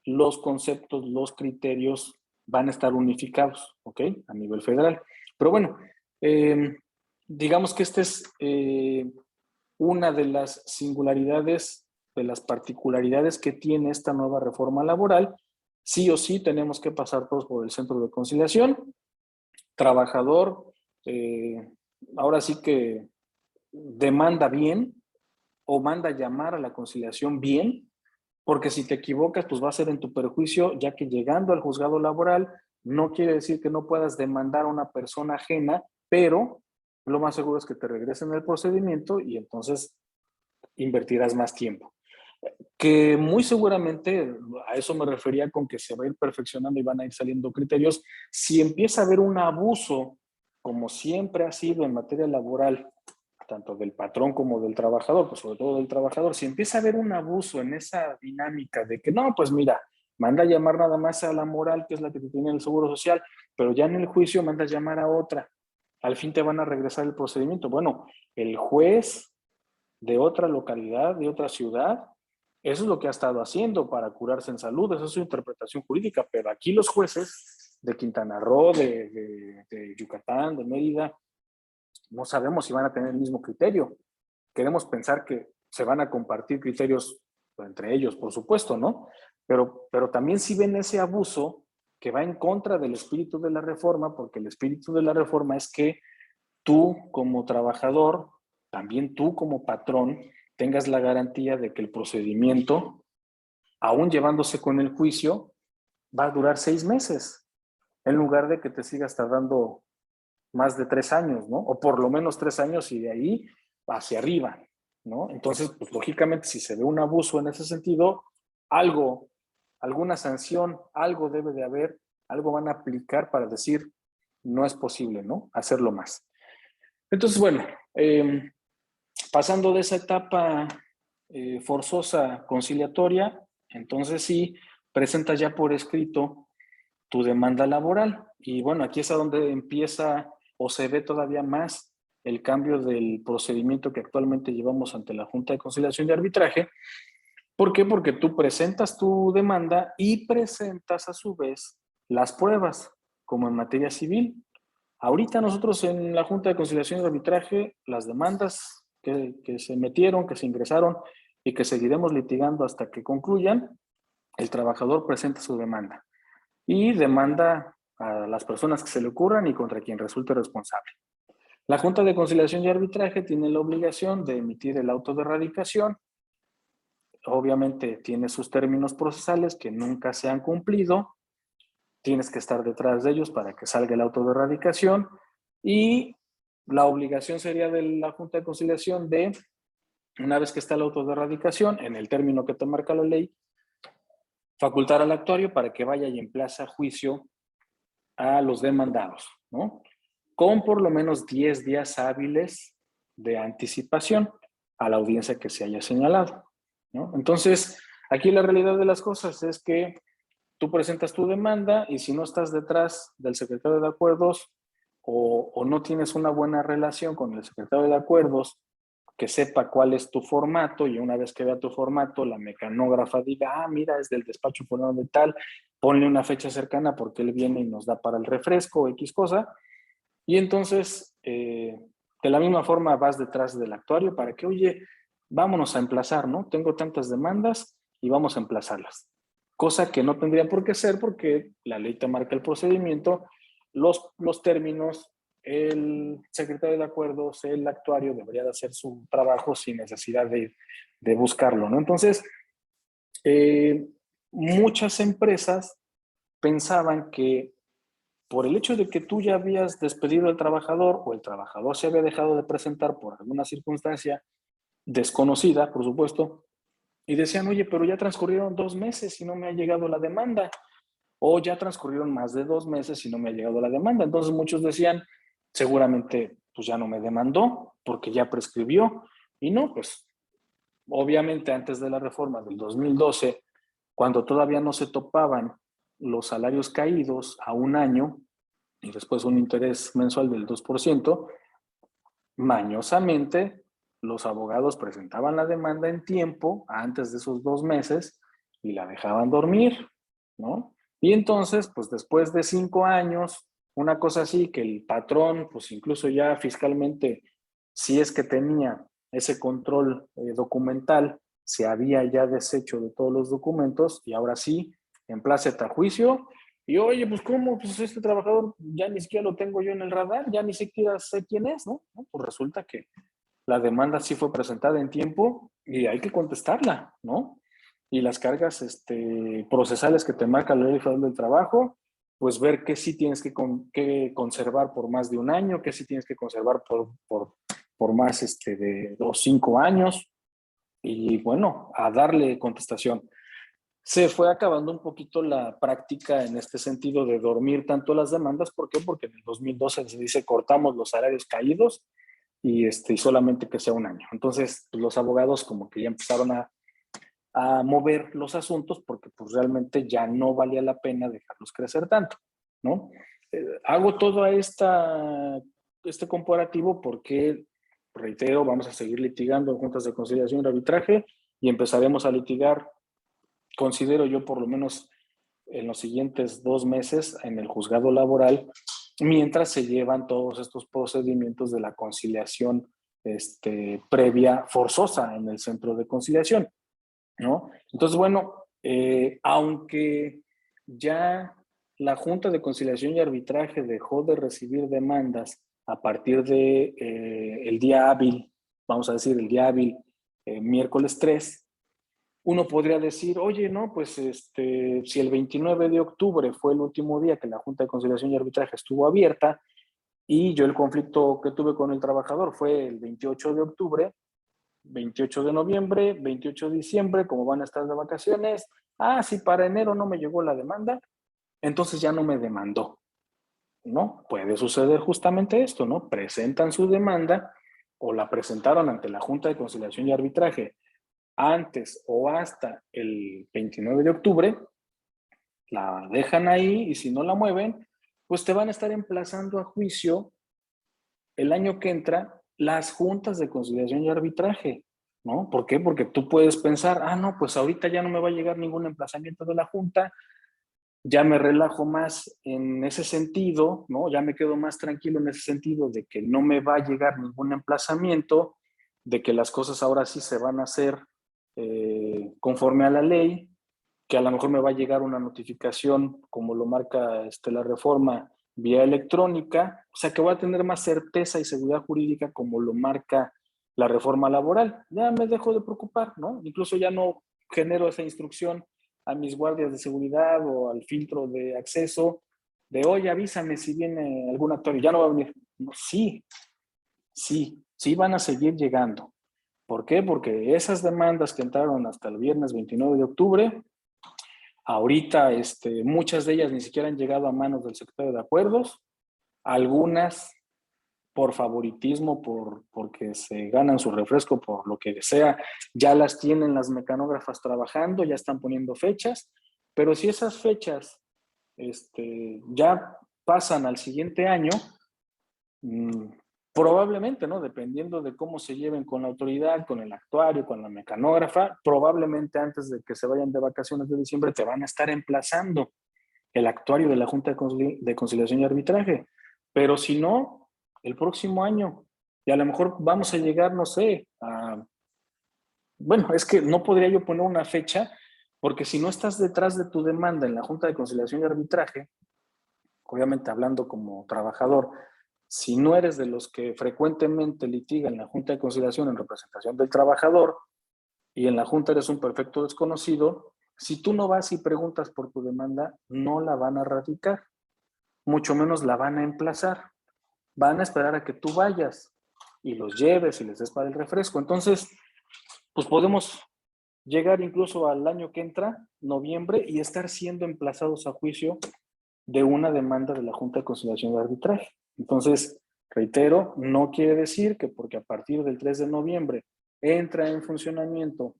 los conceptos, los criterios van a estar unificados, ¿ok? A nivel federal. Pero bueno, digamos que esta es una de las singularidades, de las particularidades que tiene esta nueva reforma laboral. Sí o sí tenemos que pasar todos por el centro de conciliación. Trabajador, ahora sí que demanda bien o manda llamar a la conciliación bien, porque si te equivocas, pues va a ser en tu perjuicio, ya que llegando al juzgado laboral, no quiere decir que no puedas demandar a una persona ajena, pero lo más seguro es que te regresen el procedimiento y entonces invertirás más tiempo. Que muy seguramente, a eso me refería con que se va a ir perfeccionando y van a ir saliendo criterios. Si empieza a haber un abuso, como siempre ha sido en materia laboral, tanto del patrón como del trabajador, pues sobre todo del trabajador, si empieza a haber un abuso en esa dinámica de que no, pues mira, manda a llamar nada más a la moral, que es la que te tiene el Seguro Social, pero ya en el juicio mandas llamar a otra, al fin te van a regresar el procedimiento. Bueno, el juez de otra localidad, de otra ciudad, eso es lo que ha estado haciendo para curarse en salud, esa es su interpretación jurídica, pero aquí los jueces de Quintana Roo, de Yucatán, de Mérida, no sabemos si van a tener el mismo criterio. Queremos pensar que se van a compartir criterios entre ellos, por supuesto, ¿no? Pero también si ven ese abuso que va en contra del espíritu de la reforma, porque el espíritu de la reforma es que tú como trabajador, también tú como patrón, tengas la garantía de que el procedimiento, aún llevándose con el juicio, va a durar 6 meses, en lugar de que te sigas tardando más de 3 años, ¿no? O por lo menos 3 años y de ahí hacia arriba, ¿no? Entonces, pues lógicamente, si se ve un abuso en ese sentido, algo, alguna sanción, algo debe de haber, algo van a aplicar para decir, no es posible, ¿no? Hacerlo más. Entonces, bueno, pasando de esa etapa forzosa conciliatoria, entonces sí, presentas ya por escrito tu demanda laboral. Y bueno, aquí es a donde empieza o se ve todavía más el cambio del procedimiento que actualmente llevamos ante la Junta de Conciliación y Arbitraje. ¿Por qué? Porque tú presentas tu demanda y presentas a su vez las pruebas, como en materia civil. Ahorita nosotros en la Junta de Conciliación y Arbitraje, las demandas que se metieron, que se ingresaron y que seguiremos litigando hasta que concluyan, el trabajador presenta su demanda y demanda a las personas que se le ocurran y contra quien resulte responsable. La Junta de Conciliación y Arbitraje tiene la obligación de emitir el auto de erradicación. Obviamente tiene sus términos procesales que nunca se han cumplido. Tienes que estar detrás de ellos para que salga el auto de erradicación y la obligación sería de la Junta de Conciliación de, una vez que está el auto de erradicación, en el término que te marca la ley, facultar al actuario para que vaya y emplace a juicio a los demandados, ¿no? Con por lo menos 10 días hábiles de anticipación a la audiencia que se haya señalado, ¿no? Entonces, aquí la realidad de las cosas es que tú presentas tu demanda y si no estás detrás del secretario de acuerdos o no tienes una buena relación con el secretario de acuerdos que sepa cuál es tu formato y una vez que vea tu formato, la mecanógrafa diga, ah, mira, es del despacho fulano de tal, ponle una fecha cercana porque él viene y nos da para el refresco o X cosa. Y entonces, de la misma forma vas detrás del actuario para que, oye, vámonos a emplazar, ¿no? Tengo tantas demandas y vamos a emplazarlas. Cosa que no tendría por qué ser porque la ley te marca el procedimiento, los términos, el secretario de acuerdos, el actuario debería de hacer su trabajo sin necesidad de buscarlo, ¿no? Entonces, muchas empresas pensaban que por el hecho de que tú ya habías despedido al trabajador o el trabajador se había dejado de presentar por alguna circunstancia desconocida, por supuesto, y decían, oye, pero ya transcurrieron 2 meses y no me ha llegado la demanda, o ya transcurrieron más de 2 meses y no me ha llegado la demanda. Entonces muchos decían, seguramente pues ya no me demandó porque ya prescribió. Y no, pues obviamente antes de la reforma del 2012, cuando todavía no se topaban los salarios caídos a un año y después un interés mensual del 2%, mañosamente los abogados presentaban la demanda en tiempo antes de esos 2 meses y la dejaban dormir, ¿no? Y entonces, pues después de 5 años, una cosa así que el patrón, pues incluso ya fiscalmente, si es que tenía ese control documental, se había ya deshecho de todos los documentos y ahora sí, en plaza de juicio. Y oye, pues ¿cómo? Pues este trabajador ya ni siquiera lo tengo yo en el radar, ya ni siquiera sé quién es, ¿no? Pues resulta que la demanda sí fue presentada en tiempo y hay que contestarla, ¿no? y las cargas procesales que te marca la Ley Federal del Trabajo, pues ver qué sí tienes que conservar por más de un año, qué sí tienes que conservar por más de 2 o 5 años, y bueno, a darle contestación. Se fue acabando un poquito la práctica en este sentido de dormir tanto las demandas. ¿Por qué? Porque en el 2012 se dice cortamos los salarios caídos y solamente que sea un año. Entonces, pues, los abogados como que ya empezaron a mover los asuntos porque pues realmente ya no valía la pena dejarlos crecer tanto, ¿no? Hago todo este comparativo porque, reitero, vamos a seguir litigando en juntas de conciliación y arbitraje y empezaremos a litigar, considero yo, por lo menos en los siguientes 2 meses en el juzgado laboral, mientras se llevan todos estos procedimientos de la conciliación previa forzosa en el centro de conciliación, ¿no? Entonces, bueno, aunque ya la Junta de Conciliación y Arbitraje dejó de recibir demandas a partir de el día hábil, vamos a decir el día hábil miércoles 3, uno podría decir, oye, no, pues si el 29 de octubre fue el último día que la Junta de Conciliación y Arbitraje estuvo abierta y yo el conflicto que tuve con el trabajador fue el 28 de octubre, 28 de noviembre, 28 de diciembre, como van a estar de vacaciones, si para enero no me llegó la demanda, entonces ya no me demandó, ¿no? Puede suceder justamente esto, ¿no? Presentan su demanda o la presentaron ante la Junta de Conciliación y Arbitraje antes o hasta el 29 de octubre, la dejan ahí y si no la mueven, pues te van a estar emplazando a juicio el año que entra las juntas de conciliación y arbitraje, ¿no? ¿Por qué? Porque tú puedes pensar, no, pues ahorita ya no me va a llegar ningún emplazamiento de la junta, ya me relajo más en ese sentido, ¿no? Ya me quedo más tranquilo en ese sentido de que no me va a llegar ningún emplazamiento, de que las cosas ahora sí se van a hacer conforme a la ley, que a lo mejor me va a llegar una notificación, como lo marca la reforma, vía electrónica, o sea que voy a tener más certeza y seguridad jurídica como lo marca la reforma laboral. Ya me dejo de preocupar, ¿no? Incluso ya no genero esa instrucción a mis guardias de seguridad o al filtro de acceso de, oye, avísame si viene algún actor y ya no va a venir. No, sí, sí van a seguir llegando. ¿Por qué? Porque esas demandas que entraron hasta el viernes 29 de octubre, ahorita muchas de ellas ni siquiera han llegado a manos del secretario de Acuerdos, algunas por favoritismo, porque se ganan su refresco, por lo que sea, ya las tienen las mecanógrafas trabajando, ya están poniendo fechas, pero si esas fechas ya pasan al siguiente año, probablemente, ¿no? Dependiendo de cómo se lleven con la autoridad, con el actuario, con la mecanógrafa, probablemente antes de que se vayan de vacaciones de diciembre te van a estar emplazando el actuario de la Junta de Conciliación y Arbitraje. Pero si no, el próximo año, y a lo mejor vamos a llegar, no sé, bueno, es que no podría yo poner una fecha, porque si no estás detrás de tu demanda en la Junta de Conciliación y Arbitraje, obviamente hablando como trabajador, si no eres de los que frecuentemente litigan en la Junta de Conciliación en representación del trabajador y en la Junta eres un perfecto desconocido, si tú no vas y preguntas por tu demanda, no la van a radicar, mucho menos la van a emplazar. Van a esperar a que tú vayas y los lleves y les des para el refresco. Entonces, pues podemos llegar incluso al año que entra, noviembre, y estar siendo emplazados a juicio de una demanda de la Junta de Conciliación y Arbitraje. Entonces, reitero, no quiere decir que porque a partir del 3 de noviembre entra en funcionamiento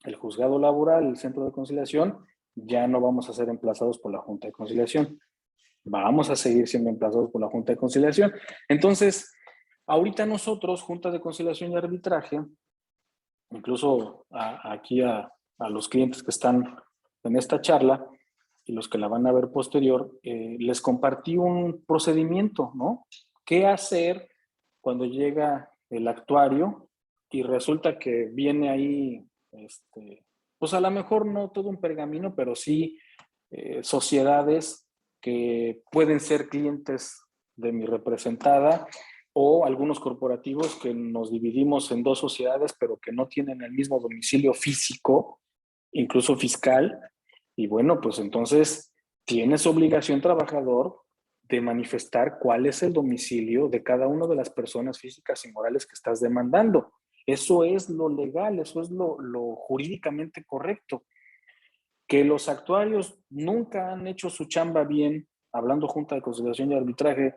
el juzgado laboral, el centro de conciliación, ya no vamos a ser emplazados por la Junta de Conciliación. Vamos a seguir siendo emplazados por la Junta de Conciliación. Entonces, ahorita nosotros, Junta de Conciliación y Arbitraje, incluso aquí a los clientes que están en esta charla y los que la van a ver posterior, les compartí un procedimiento, ¿no? ¿Qué hacer cuando llega el actuario y resulta que viene ahí, pues a lo mejor no todo un pergamino, pero sí sociedades que pueden ser clientes de mi representada o algunos corporativos que nos dividimos en dos sociedades, pero que no tienen el mismo domicilio físico incluso fiscal, y bueno, pues entonces tienes obligación trabajador de manifestar cuál es el domicilio de cada una de las personas físicas y morales que estás demandando. Eso es lo legal, eso es lo jurídicamente correcto. Que los actuarios nunca han hecho su chamba bien, hablando Junta de Conciliación y Arbitraje,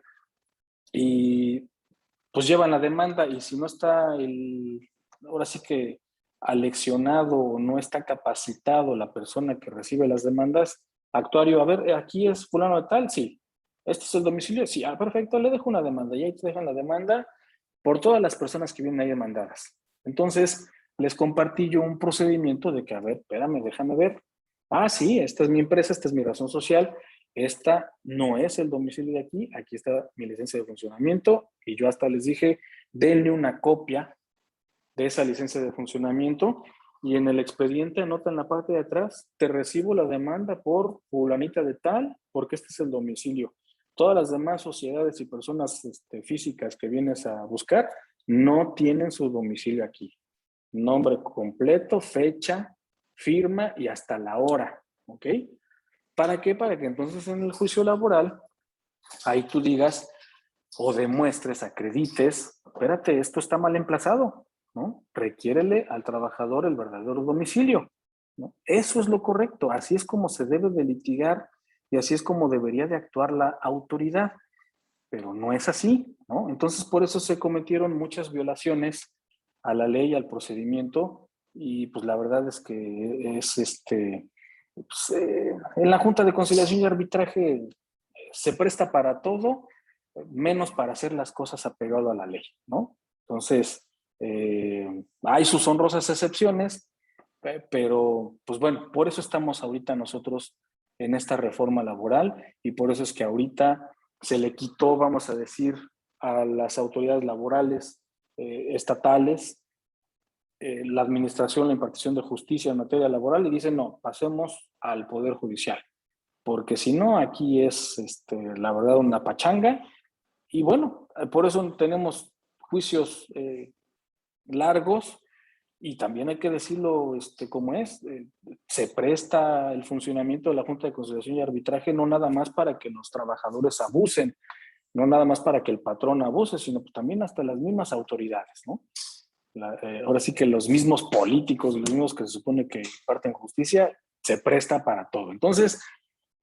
y pues llevan la demanda, y si no está ahora sí que aleccionado o no está capacitado la persona que recibe las demandas, actuario, a ver, aquí es fulano de tal, sí. ¿Este es el domicilio? Sí, perfecto, le dejo una demanda, y ahí te dejan la demanda por todas las personas que vienen ahí demandadas. Entonces, les compartí yo un procedimiento de que, a ver, espérame, déjame ver. Ah, sí, esta es mi empresa, esta es mi razón social, esta no es el domicilio de aquí, aquí está mi licencia de funcionamiento, y yo hasta les dije, denle una copia de esa licencia de funcionamiento, y en el expediente anota en la parte de atrás, te recibo la demanda por fulanita de tal, porque este es el domicilio. Todas las demás sociedades y personas físicas que vienes a buscar no tienen su domicilio aquí. Nombre completo, fecha, firma y hasta la hora, ¿ok? ¿Para qué? Para que entonces en el juicio laboral ahí tú digas o demuestres, acredites, espérate, esto está mal emplazado, ¿no? Requiérele al trabajador el verdadero domicilio, ¿no? Eso es lo correcto, así es como se debe de litigar y así es como debería de actuar la autoridad, pero no es así, ¿no? Entonces por eso se cometieron muchas violaciones a la ley, al procedimiento, y pues la verdad es que es pues, en la Junta de Conciliación y Arbitraje se presta para todo, menos para hacer las cosas apegado a la ley, ¿no? Entonces, hay sus honrosas excepciones, pero pues bueno, por eso estamos ahorita nosotros en esta reforma laboral, y por eso es que ahorita se le quitó, vamos a decir, a las autoridades laborales estatales la administración, la impartición de justicia en materia laboral, y dicen, no, pasemos al Poder Judicial, porque si no, aquí es la verdad una pachanga. Y bueno, por eso tenemos juicios largos, y también hay que decirlo como es, se presta el funcionamiento de la Junta de Conciliación y Arbitraje no nada más para que los trabajadores abusen, no nada más para que el patrón abuse, sino también hasta las mismas autoridades, ¿no? Ahora sí que los mismos políticos, los mismos que se supone que imparten justicia, se presta para todo. Entonces,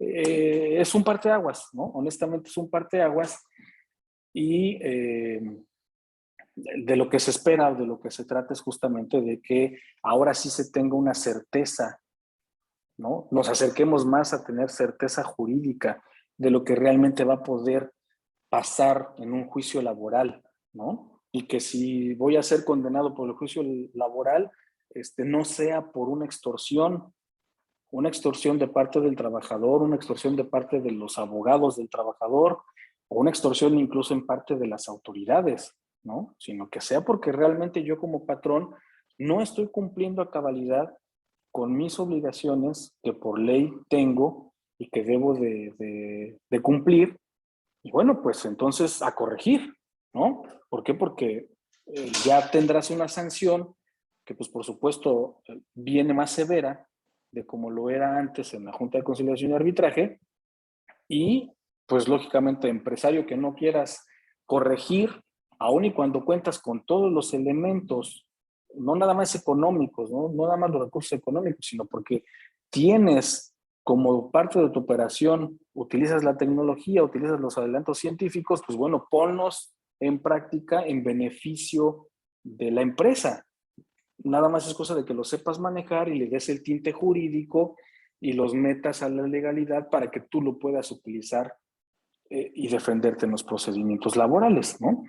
es un parteaguas, ¿no? Honestamente es un parteaguas, y de lo que se espera, de lo que se trata es justamente de que ahora sí se tenga una certeza, ¿no? Nos acerquemos más a tener certeza jurídica de lo que realmente va a poder pasar en un juicio laboral, ¿no? Y que si voy a ser condenado por el juicio laboral, no sea por una extorsión de parte del trabajador, una extorsión de parte de los abogados del trabajador, o una extorsión incluso en parte de las autoridades, ¿no? Sino que sea porque realmente yo como patrón no estoy cumpliendo a cabalidad con mis obligaciones que por ley tengo y que debo de cumplir, y bueno, pues entonces a corregir, ¿no? ¿Por qué? Porque ya tendrás una sanción que pues por supuesto viene más severa de como lo era antes en la Junta de Conciliación y Arbitraje, y pues lógicamente empresario que no quieras corregir, aun y cuando cuentas con todos los elementos, no nada más económicos, no nada más los recursos económicos, sino porque tienes como parte de tu operación, utilizas la tecnología, utilizas los adelantos científicos, pues bueno, ponlos en práctica en beneficio de la empresa. Nada más es cosa de que lo sepas manejar y le des el tinte jurídico y los metas a la legalidad para que tú lo puedas utilizar y defenderte en los procedimientos laborales, ¿no?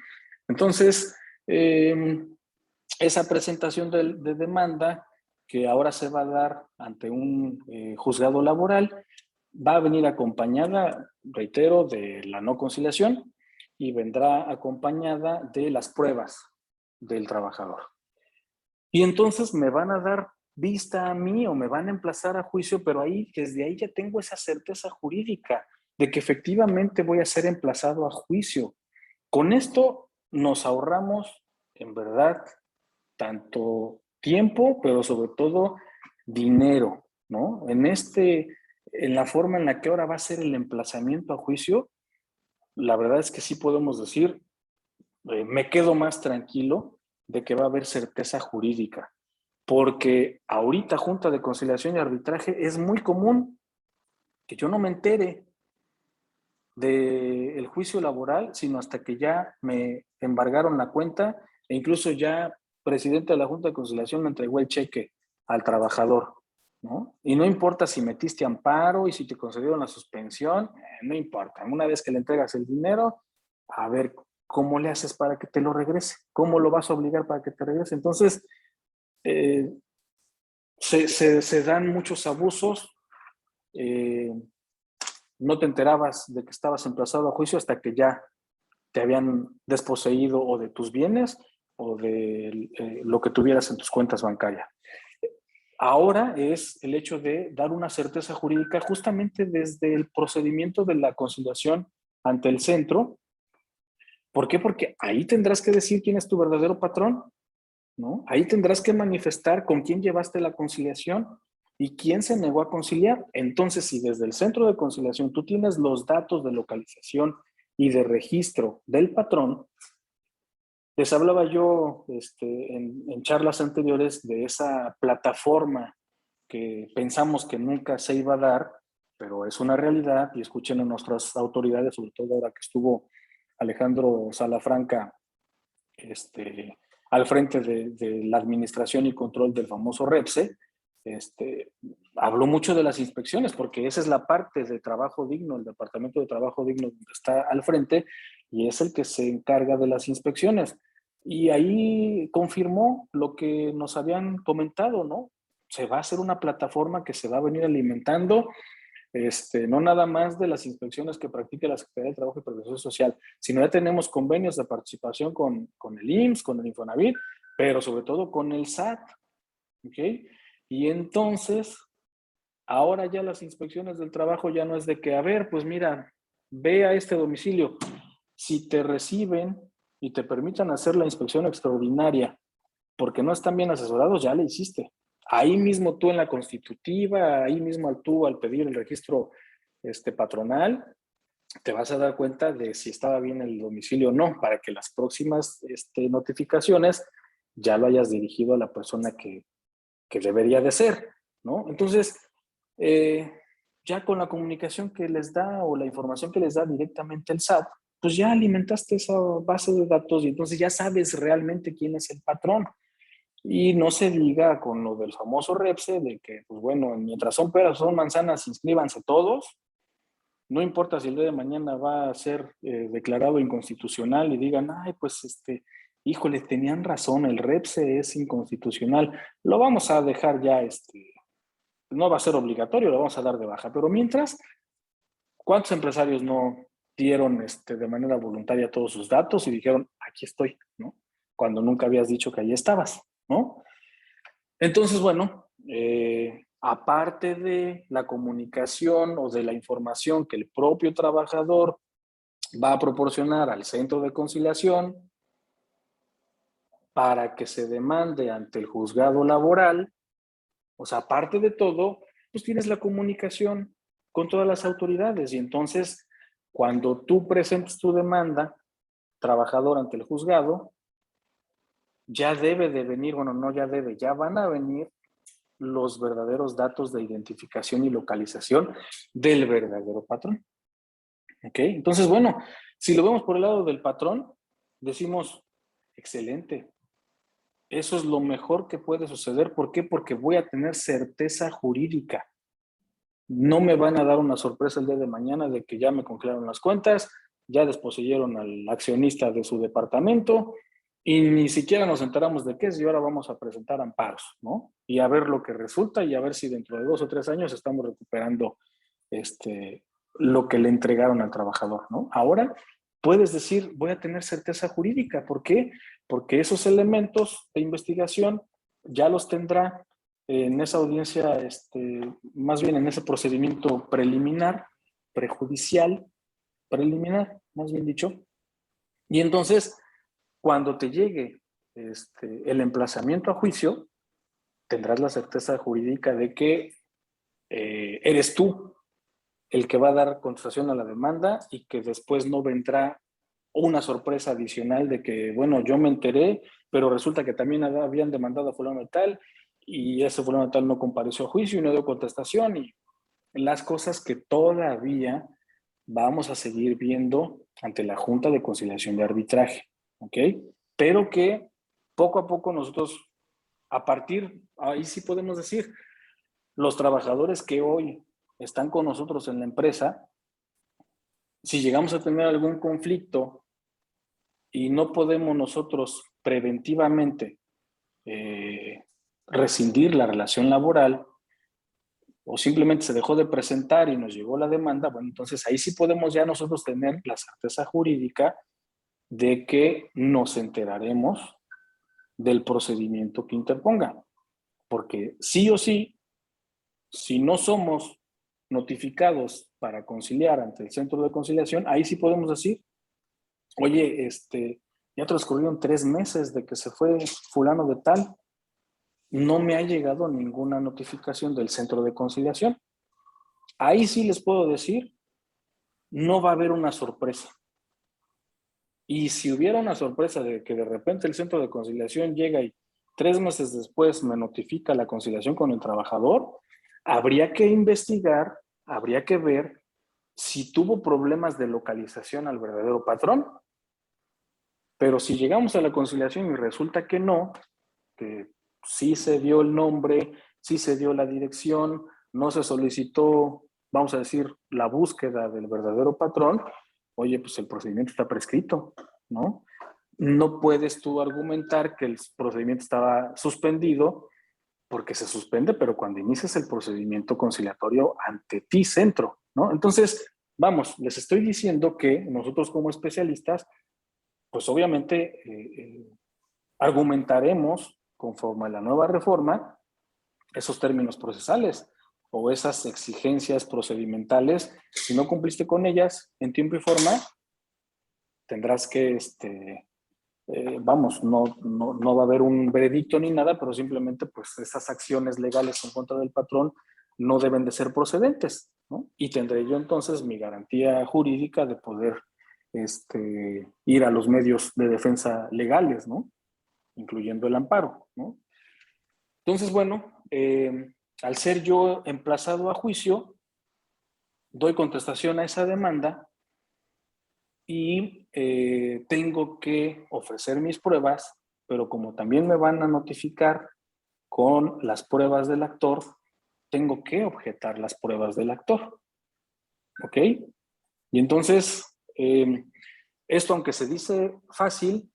Entonces, esa presentación de demanda que ahora se va a dar ante un juzgado laboral va a venir acompañada, reitero, de la no conciliación, y vendrá acompañada de las pruebas del trabajador. Y entonces me van a dar vista a mí o me van a emplazar a juicio, pero ahí, desde ahí ya tengo esa certeza jurídica de que efectivamente voy a ser emplazado a juicio. Con esto nos ahorramos, en verdad, tanto tiempo, pero sobre todo dinero, ¿no? En la forma en la que ahora va a ser el emplazamiento a juicio, la verdad es que sí podemos decir, me quedo más tranquilo de que va a haber certeza jurídica, porque ahorita Junta de Conciliación y Arbitraje es muy común que yo no me entere del juicio laboral, sino hasta que ya me embargaron la cuenta e incluso ya presidente de la Junta de Conciliación me entregó el cheque al trabajador, ¿no? Y no importa si metiste amparo y si te concedieron la suspensión, no importa. Una vez que le entregas el dinero, a ver cómo le haces para que te lo regrese, cómo lo vas a obligar para que te regrese. Entonces, eh, se dan muchos abusos. Eh, no te enterabas de que estabas emplazado a juicio hasta que ya te habían desposeído o de tus bienes o de lo que tuvieras en tus cuentas bancarias. Ahora es el hecho de dar una certeza jurídica justamente desde el procedimiento de la conciliación ante el centro. ¿Por qué? Porque ahí tendrás que decir quién es tu verdadero patrón, ¿no? Ahí tendrás que manifestar con quién llevaste la conciliación y quién se negó a conciliar. Entonces, si desde el centro de conciliación tú tienes los datos de localización y de registro del patrón, les hablaba yo en charlas anteriores de esa plataforma que pensamos que nunca se iba a dar, pero es una realidad y escuchen a nuestras autoridades, sobre todo ahora que estuvo Alejandro Salafranca al frente de la administración y control del famoso REPSE, habló mucho de las inspecciones, porque esa es la parte de trabajo digno, el Departamento de Trabajo Digno donde está al frente, y es el que se encarga de las inspecciones. Y ahí confirmó lo que nos habían comentado, ¿no? Se va a hacer una plataforma que se va a venir alimentando no nada más de las inspecciones que practique la Secretaría de Trabajo y Previsión Social, sino ya tenemos convenios de participación con el IMSS, con el Infonavit, pero sobre todo con el SAT, ¿ok? Y entonces, ahora ya las inspecciones del trabajo ya no es de que, a ver, pues mira, ve a este domicilio, si te reciben y te permitan hacer la inspección extraordinaria porque no están bien asesorados, ya le hiciste. Ahí mismo tú en la constitutiva, ahí mismo tú al pedir el registro patronal, te vas a dar cuenta de si estaba bien el domicilio o no, para que las próximas notificaciones ya lo hayas dirigido a la persona que debería de ser, ¿no? Entonces, eh, ya con la comunicación que les da o la información que les da directamente el SAT, pues ya alimentaste esa base de datos y entonces ya sabes realmente quién es el patrón. Y no se diga con lo del famoso REPSE, de que, pues bueno, mientras son peras o son manzanas, inscríbanse todos. No importa si el día de mañana va a ser declarado inconstitucional y digan, ay, pues híjole, tenían razón, el REPSE es inconstitucional. Lo vamos a dejar ya, no va a ser obligatorio, lo vamos a dar de baja. Pero mientras, ¿cuántos empresarios no dieron de manera voluntaria todos sus datos y dijeron, aquí estoy, ¿no? Cuando nunca habías dicho que ahí estabas, ¿no? Entonces, bueno, aparte de la comunicación o de la información que el propio trabajador va a proporcionar al centro de conciliación para que se demande ante el juzgado laboral, o sea, aparte de todo, pues tienes la comunicación con todas las autoridades y entonces cuando tú presentes tu demanda trabajador ante el juzgado, ya debe de venir, bueno, no ya debe, ya van a venir los verdaderos datos de identificación y localización del verdadero patrón. ¿Ok? Entonces, bueno, si lo vemos por el lado del patrón, decimos, excelente, eso es lo mejor que puede suceder. ¿Por qué? Porque voy a tener certeza jurídica. No me van a dar una sorpresa el día de mañana de que ya me congelaron las cuentas, ya desposeyeron al accionista de su departamento y ni siquiera nos enteramos de qué es y ahora vamos a presentar amparos, ¿no? Y a ver lo que resulta y a ver si dentro de 2 o 3 años estamos recuperando lo que le entregaron al trabajador, ¿no? Ahora puedes decir, voy a tener certeza jurídica. ¿Por qué? Porque esos elementos de investigación ya los tendrá en esa audiencia, más bien en ese procedimiento preliminar, prejudicial, preliminar, más bien dicho. Y entonces, cuando te llegue el emplazamiento a juicio, tendrás la certeza jurídica de que eres tú el que va a dar contestación a la demanda y que después no vendrá una sorpresa adicional de que, bueno, yo me enteré, pero resulta que también habían demandado a fulano de tal y ese fulano de tal no compareció a juicio y no dio contestación, y las cosas que todavía vamos a seguir viendo ante la Junta de Conciliación y Arbitraje, ¿ok? Pero que poco a poco nosotros, ahí sí podemos decir, los trabajadores que hoy están con nosotros en la empresa, si llegamos a tener algún conflicto y no podemos nosotros preventivamente rescindir la relación laboral, o simplemente se dejó de presentar y nos llegó la demanda, bueno, entonces ahí sí podemos ya nosotros tener la certeza jurídica de que nos enteraremos del procedimiento que interponga. Porque sí o sí, si no somos notificados para conciliar ante el centro de conciliación, ahí sí podemos decir, oye, ya transcurrieron 3 meses de que se fue fulano de tal, no me ha llegado ninguna notificación del centro de conciliación. Ahí sí les puedo decir, no va a haber una sorpresa. Y si hubiera una sorpresa de que de repente el centro de conciliación llega y 3 meses después me notifica la conciliación con el trabajador, habría que investigar, habría que ver si tuvo problemas de localización al verdadero patrón. Pero si llegamos a la conciliación y resulta que no, que sí se dio el nombre, sí se dio la dirección, no se solicitó, vamos a decir, la búsqueda del verdadero patrón, oye, pues el procedimiento está prescrito, ¿no? No puedes tú argumentar que el procedimiento estaba suspendido porque se suspende, pero cuando inicias el procedimiento conciliatorio ante ti, centro, ¿no? Entonces, vamos, les estoy diciendo que nosotros como especialistas, pues obviamente argumentaremos conforme a la nueva reforma esos términos procesales o esas exigencias procedimentales. Si no cumpliste con ellas en tiempo y forma, tendrás que, vamos, no va a haber un veredicto ni nada, pero simplemente pues esas acciones legales en contra del patrón no deben de ser procedentes, ¿no? Y tendré yo entonces mi garantía jurídica de poder ir a los medios de defensa legales, ¿no? Incluyendo el amparo, ¿no? Entonces, bueno, al ser yo emplazado a juicio, doy contestación a esa demanda y tengo que ofrecer mis pruebas, pero como también me van a notificar con las pruebas del actor, tengo que objetar las pruebas del actor, ¿ok? Y entonces, esto aunque se dice fácil,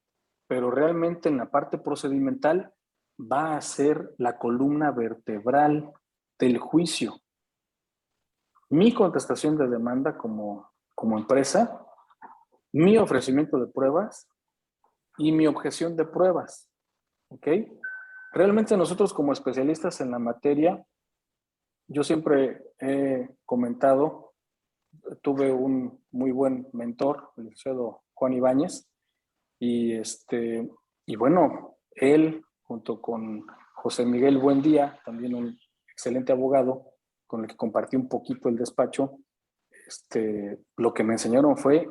pero realmente en la parte procedimental va a ser la columna vertebral del juicio. Mi contestación de demanda como empresa, mi ofrecimiento de pruebas y mi objeción de pruebas, ¿ok? Realmente nosotros como especialistas en la materia, yo siempre he comentado, tuve un muy buen mentor, el licenciado Juan Ibáñez, y, y bueno, él junto con José Miguel Buendía, también un excelente abogado con el que compartí un poquito el despacho, lo que me enseñaron fue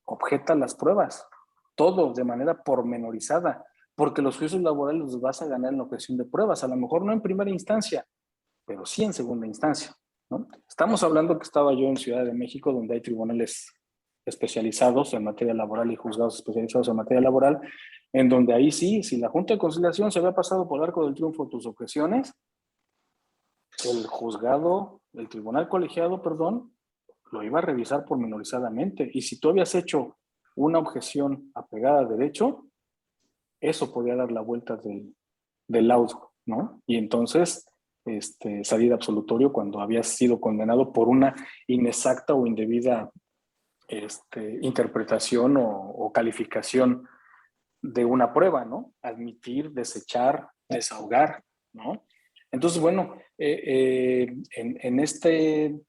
objeta las pruebas, todo de manera pormenorizada, porque los juicios laborales los vas a ganar en la objeción de pruebas, a lo mejor no en primera instancia, pero sí en segunda instancia, ¿no? Estamos hablando que estaba yo en Ciudad de México, donde hay tribunales especializados en materia laboral y juzgados especializados en materia laboral, en donde ahí sí, si la Junta de Conciliación se había pasado por el arco del triunfo tus objeciones, el juzgado, el tribunal colegiado, perdón, lo iba a revisar pormenorizadamente. Y si tú habías hecho una objeción apegada a derecho, eso podía dar la vuelta del laudo, ¿no? Y entonces salir absolutorio cuando habías sido condenado por una inexacta o indebida interpretación o calificación de una prueba, ¿no? Admitir, desechar, desahogar, ¿no? Entonces, bueno, en este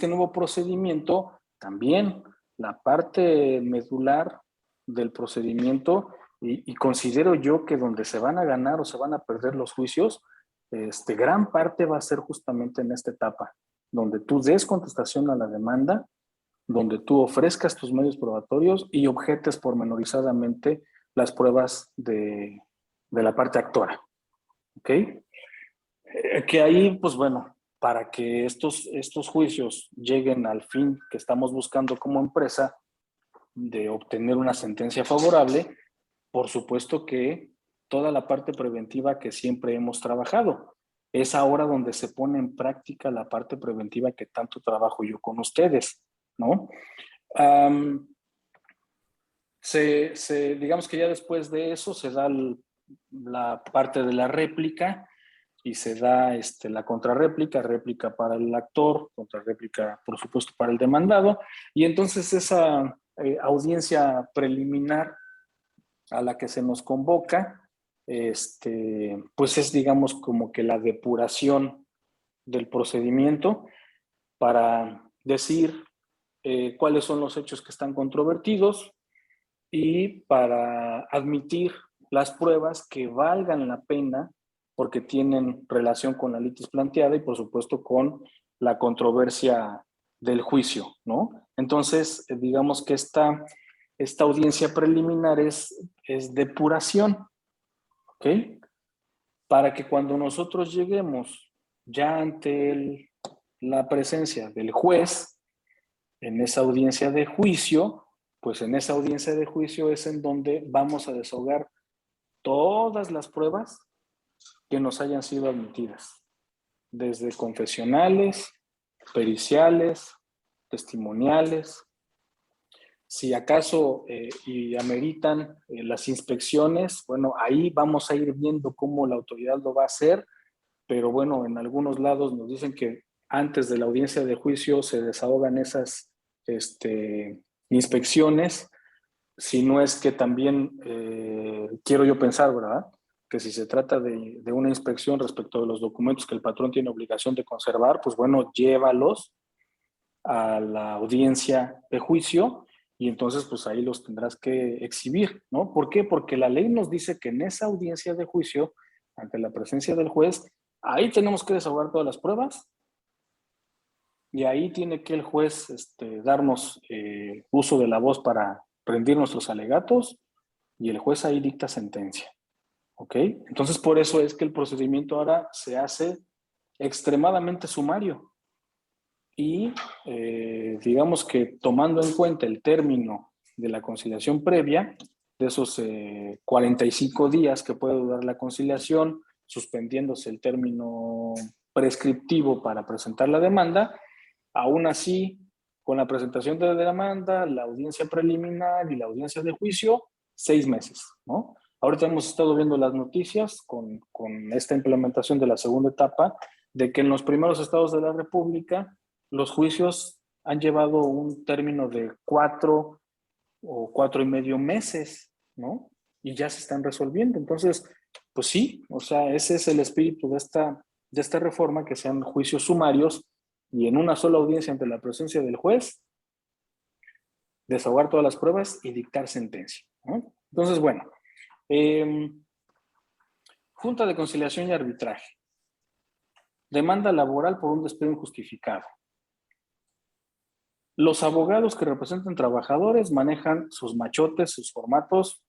nuevo procedimiento, también la parte medular del procedimiento, y considero yo que donde se van a ganar o se van a perder los juicios, gran parte va a ser justamente en esta etapa, donde tú des contestación a la demanda, donde tú ofrezcas tus medios probatorios y objetes pormenorizadamente las pruebas de la parte actora. ¿Ok? Que ahí, pues bueno, para que estos juicios lleguen al fin que estamos buscando como empresa de obtener una sentencia favorable, por supuesto que toda la parte preventiva que siempre hemos trabajado. Es ahora donde se pone en práctica la parte preventiva que tanto trabajo yo con ustedes, ¿no? Digamos que ya después de eso se da la parte de la réplica y se da la contrarréplica, réplica para el actor, contrarréplica, por supuesto, para el demandado. Y entonces esa audiencia preliminar a la que se nos convoca, pues es, digamos, como que la depuración del procedimiento para decir cuáles son los hechos que están controvertidos y para admitir las pruebas que valgan la pena porque tienen relación con la litis planteada y por supuesto con la controversia del juicio, ¿no? Entonces, digamos que esta audiencia preliminar es depuración, ¿ok? Para que cuando nosotros lleguemos ya ante la presencia del juez en esa audiencia de juicio, pues en esa audiencia de juicio es en donde vamos a desahogar todas las pruebas que nos hayan sido admitidas, desde confesionales, periciales, testimoniales. Si acaso y ameritan las inspecciones, bueno, ahí vamos a ir viendo cómo la autoridad lo va a hacer, pero bueno, en algunos lados nos dicen que antes de la audiencia de juicio se desahogan esas inspecciones, si no es que también quiero yo pensar, ¿verdad? Que si se trata de una inspección respecto de los documentos que el patrón tiene obligación de conservar, pues bueno, llévalos a la audiencia de juicio y entonces pues ahí los tendrás que exhibir, ¿no? ¿Por qué? Porque la ley nos dice que en esa audiencia de juicio, ante la presencia del juez, ahí tenemos que desahogar todas las pruebas y ahí tiene que el juez darnos uso de la voz para rendir nuestros alegatos y el juez ahí dicta sentencia. ¿Ok? Entonces por eso es que el procedimiento ahora se hace extremadamente sumario y digamos que tomando en cuenta el término de la conciliación previa, de esos 45 días que puede durar la conciliación, suspendiéndose el término prescriptivo para presentar la demanda, aún así, con la presentación de la demanda, la audiencia preliminar y la audiencia de juicio, 6 meses, ¿no? Ahorita hemos estado viendo las noticias con esta implementación de la segunda etapa, de que en los primeros estados de la República los juicios han llevado un término de 4 o 4 y medio meses, ¿no? Y ya se están resolviendo. Entonces, pues sí, o sea, ese es el espíritu de esta reforma, que sean juicios sumarios y en una sola audiencia ante la presencia del juez, desahogar todas las pruebas y dictar sentencia, ¿no? Entonces, bueno, Junta de Conciliación y Arbitraje. Demanda laboral por un despido injustificado. Los abogados que representan trabajadores manejan sus machotes, sus formatos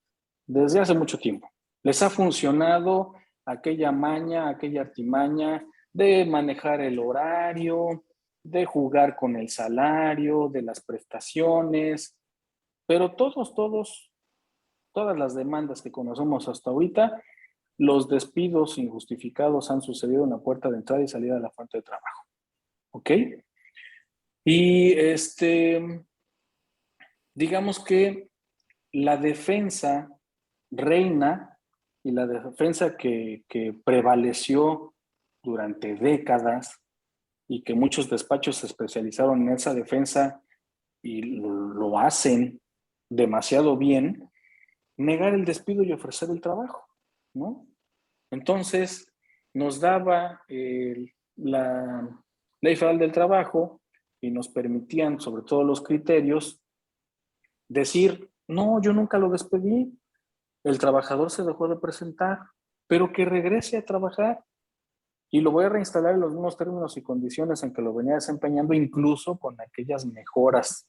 desde hace mucho tiempo. Les ha funcionado aquella maña, aquella artimaña de manejar el horario, de jugar con el salario, de las prestaciones, pero todas las demandas que conocemos hasta ahorita, los despidos injustificados han sucedido en la puerta de entrada y salida de la fuente de trabajo. ¿Ok? Y digamos que la defensa reina y la defensa que prevaleció durante décadas y que muchos despachos se especializaron en esa defensa y lo hacen demasiado bien, negar el despido y ofrecer el trabajo, ¿no? Entonces, nos daba la Ley Federal del Trabajo y nos permitían, sobre todo los criterios, decir, no, yo nunca lo despedí, el trabajador se dejó de presentar, pero que regrese a trabajar. y lo voy a reinstalar en los mismos términos y condiciones en que lo venía desempeñando, incluso con aquellas mejoras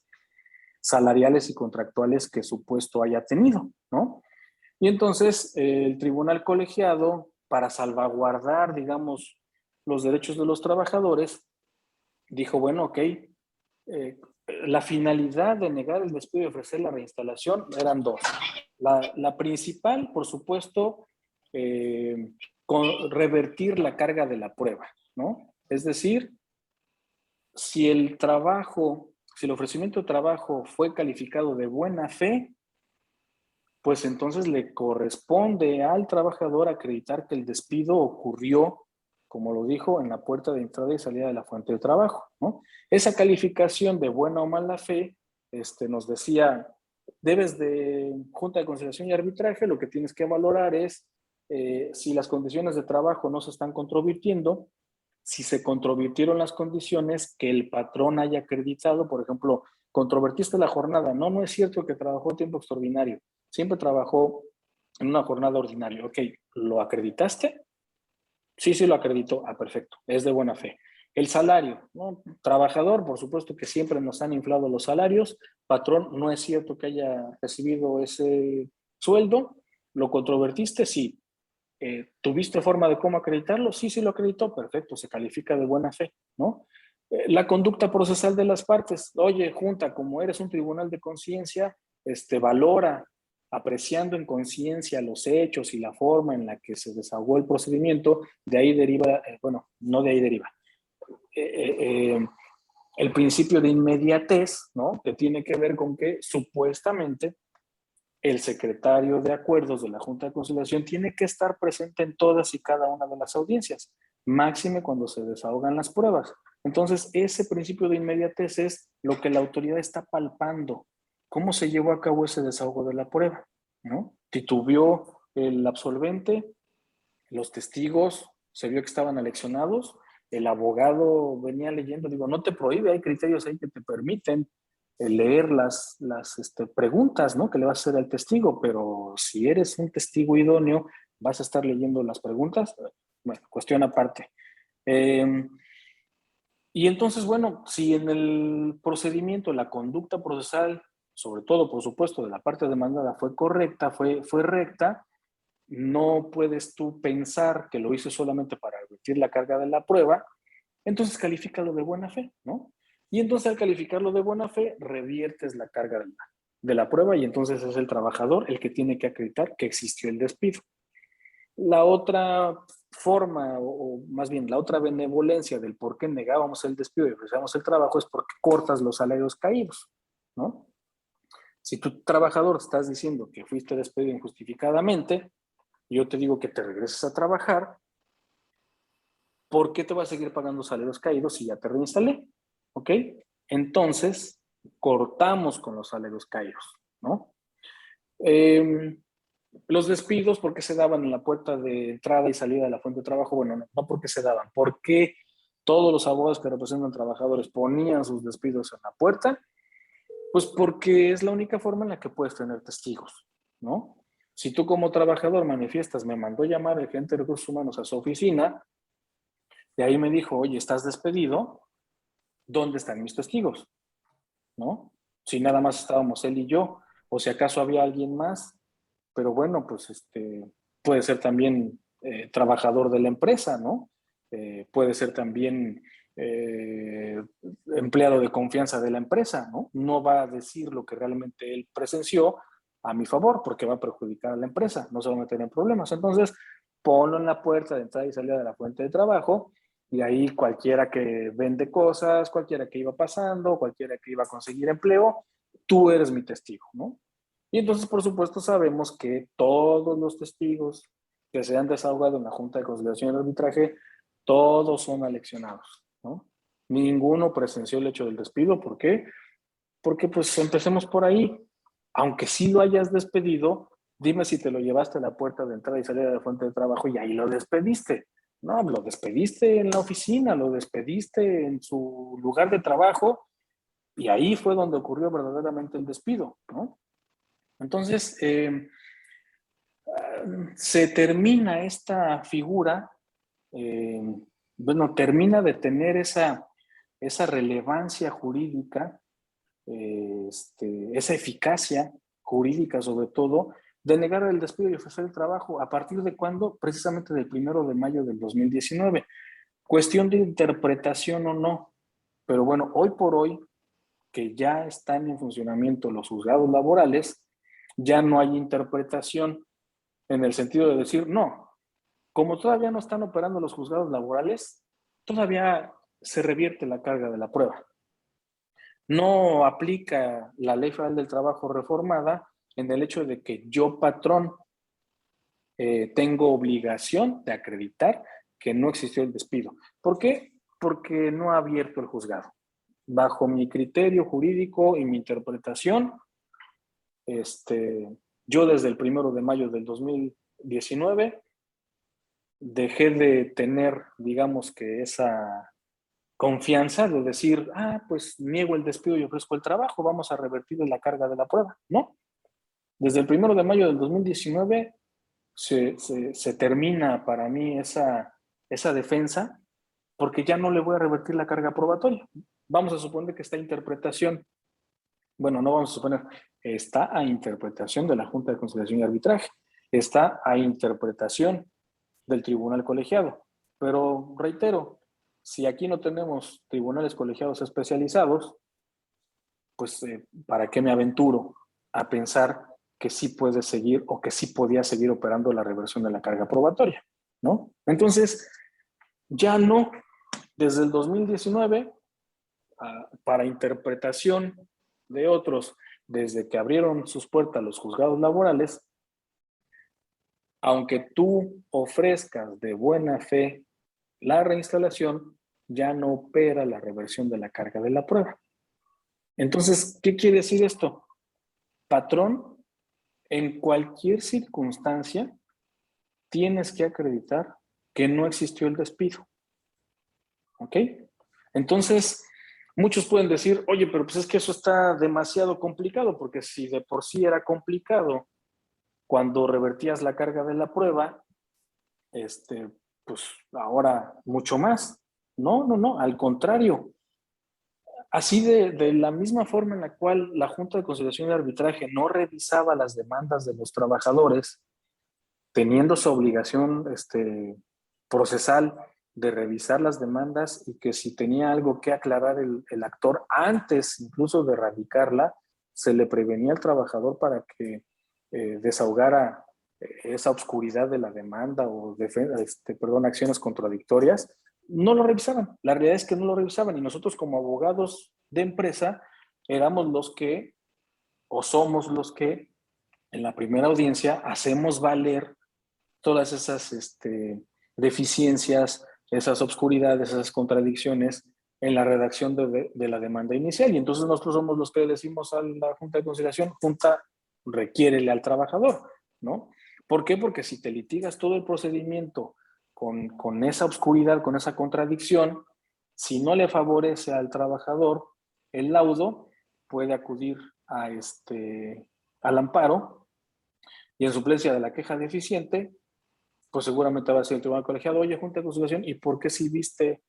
salariales y contractuales que su puesto haya tenido, ¿no? Y entonces el tribunal colegiado, para salvaguardar, digamos, los derechos de los trabajadores, dijo, bueno, ok, la finalidad de negar el despido y ofrecer la reinstalación eran dos. La principal, por supuesto, revertir la carga de la prueba, ¿no? Es decir, si el trabajo, si el ofrecimiento de trabajo fue calificado de buena fe, pues entonces le corresponde al trabajador acreditar que el despido ocurrió, como lo dijo, en la puerta de entrada y salida de la fuente de trabajo, ¿no? Esa calificación de buena o mala fe, nos decía, debes de Junta de Conciliación y Arbitraje, lo que tienes que valorar es si las condiciones de trabajo no se están controvirtiendo, si se controvirtieron las condiciones que el patrón haya acreditado, por ejemplo, controvertiste la jornada, no es cierto que trabajó tiempo extraordinario, siempre trabajó en una jornada ordinaria, ok, ¿lo acreditaste? Sí, lo acreditó, perfecto, es de buena fe. El salario, ¿no? Trabajador, por supuesto que siempre nos han inflado los salarios, patrón, no es cierto que haya recibido ese sueldo, ¿lo controvertiste? Sí. ¿Tuviste forma de cómo acreditarlo? Sí lo acreditó, perfecto, se califica de buena fe, ¿no? La conducta procesal de las partes, oye, junta, como eres un tribunal de conciencia, valora, apreciando en conciencia los hechos y la forma en la que se desahogó el procedimiento, de ahí deriva, bueno, no de ahí deriva, el principio de inmediatez, ¿no? Que tiene que ver con que supuestamente el secretario de acuerdos de la Junta de Conciliación tiene que estar presente en todas y cada una de las audiencias, máxime cuando se desahogan las pruebas. Entonces, ese principio de inmediatez es lo que la autoridad está palpando. ¿Cómo se llevó a cabo ese desahogo de la prueba? ¿No? Titubeó el absolvente, los testigos, se vio que estaban aleccionados, el abogado venía leyendo, digo, no te prohíbe, hay criterios ahí que te permiten leer las preguntas, ¿no? Que le vas a hacer al testigo, pero si eres un testigo idóneo, vas a estar leyendo las preguntas, bueno, cuestión aparte. Y entonces, bueno, si en el procedimiento, la conducta procesal, sobre todo, por supuesto, de la parte demandada fue correcta, fue recta, no puedes tú pensar que lo hizo solamente para revertir la carga de la prueba, entonces califícalo de buena fe, ¿no? Y entonces al calificarlo de buena fe, reviertes la carga de la prueba y entonces es el trabajador el que tiene que acreditar que existió el despido. La otra forma, o más bien la otra benevolencia del por qué negábamos el despido y ofrecíamos el trabajo es porque cortas los salarios caídos, ¿no? Si tu trabajador estás diciendo que fuiste despedido injustificadamente, yo te digo que te regreses a trabajar, ¿por qué te voy a seguir pagando salarios caídos si ya te reinstalé? ¿Ok? Entonces, cortamos con los salarios caídos, ¿no? Los despidos, ¿por qué se daban en la puerta de entrada y salida de la fuente de trabajo? Bueno, no porque se daban, porque todos los abogados que representan trabajadores ponían sus despidos en la puerta, pues porque es la única forma en la que puedes tener testigos, ¿no? Si tú como trabajador manifiestas, me mandó llamar el gerente de recursos humanos a su oficina, de ahí me dijo, oye, estás despedido, ¿dónde están mis testigos? ¿No? Si nada más estábamos él y yo, o si acaso había alguien más, pero bueno, pues puede ser también trabajador de la empresa, ¿no? Puede ser también empleado de confianza de la empresa, ¿no? No va a decir lo que realmente él presenció a mi favor, porque va a perjudicar a la empresa, no se va a meter en problemas. Entonces, ponlo en la puerta de entrada y salida de la fuente de trabajo, y ahí cualquiera que vende cosas, cualquiera que iba pasando, cualquiera que iba a conseguir empleo, tú eres mi testigo, ¿no? Y entonces, por supuesto, sabemos que todos los testigos que se han desahogado en la Junta de Conciliación y Arbitraje, todos son aleccionados, ¿no? Ninguno presenció el hecho del despido. ¿Por qué? Porque pues empecemos por ahí. Aunque sí lo hayas despedido, dime si te lo llevaste a la puerta de entrada y salida de la fuente de trabajo y ahí lo despediste. No, lo despediste en la oficina, lo despediste en su lugar de trabajo y ahí fue donde ocurrió verdaderamente el despido, ¿no? Entonces, se termina esta figura bueno, termina de tener esa relevancia jurídica, esa eficacia jurídica sobre todo, de negar el despido y ofrecer el trabajo. ¿A partir de cuándo? Precisamente del 1 de mayo del 2019. Cuestión de interpretación o no, pero bueno, hoy por hoy, que ya están en funcionamiento los juzgados laborales, ya no hay interpretación en el sentido de decir, no, como todavía no están operando los juzgados laborales, todavía se revierte la carga de la prueba. No aplica la Ley Federal del Trabajo reformada en el hecho de que yo, patrón, tengo obligación de acreditar que no existió el despido. ¿Por qué? Porque no ha abierto el juzgado. Bajo mi criterio jurídico y mi interpretación, yo desde el 1 de mayo del 2019 dejé de tener, digamos que esa confianza de decir, pues niego el despido y ofrezco el trabajo, vamos a revertir la carga de la prueba. No. Desde el 1 de mayo del 2019 se termina para mí esa defensa, porque ya no le voy a revertir la carga probatoria. Vamos a suponer que esta interpretación, bueno, no vamos a suponer, está a interpretación de la Junta de Conciliación y Arbitraje, está a interpretación del tribunal colegiado. Pero reitero, si aquí no tenemos tribunales colegiados especializados, pues ¿para qué me aventuro a pensar que sí puede seguir o que sí podía seguir operando la reversión de la carga probatoria? ¿No? Entonces, ya no, desde el 2019, para interpretación de otros, desde que abrieron sus puertas los juzgados laborales, aunque tú ofrezcas de buena fe la reinstalación, ya no opera la reversión de la carga de la prueba. Entonces, ¿qué quiere decir esto? Patrón, en cualquier circunstancia, tienes que acreditar que no existió el despido. ¿Ok? Entonces, muchos pueden decir, oye, pero pues es que eso está demasiado complicado, porque si de por sí era complicado cuando revertías la carga de la prueba, pues ahora mucho más. No, no, no, al contrario. Así de la misma forma en la cual la Junta de Conciliación y Arbitraje no revisaba las demandas de los trabajadores, teniendo su obligación procesal de revisar las demandas y que si tenía algo que aclarar el actor antes incluso de radicarla, se le prevenía al trabajador para que desahogara esa obscuridad de la demanda o acciones contradictorias, no lo revisaban. La realidad es que no lo revisaban y nosotros como abogados de empresa éramos los que, o somos los que, en la primera audiencia hacemos valer todas esas deficiencias, esas obscuridades, esas contradicciones en la redacción de la demanda inicial. Y entonces nosotros somos los que decimos a la Junta de Conciliación, Junta, requiérele al trabajador, ¿no? ¿Por qué? Porque si te litigas todo el procedimiento con esa obscuridad, con esa contradicción, si no le favorece al trabajador el laudo, puede acudir al amparo y en suplencia de la queja deficiente, pues seguramente va a ser el tribunal colegiado, oye, Junta de Conciliación, ¿y por qué si viste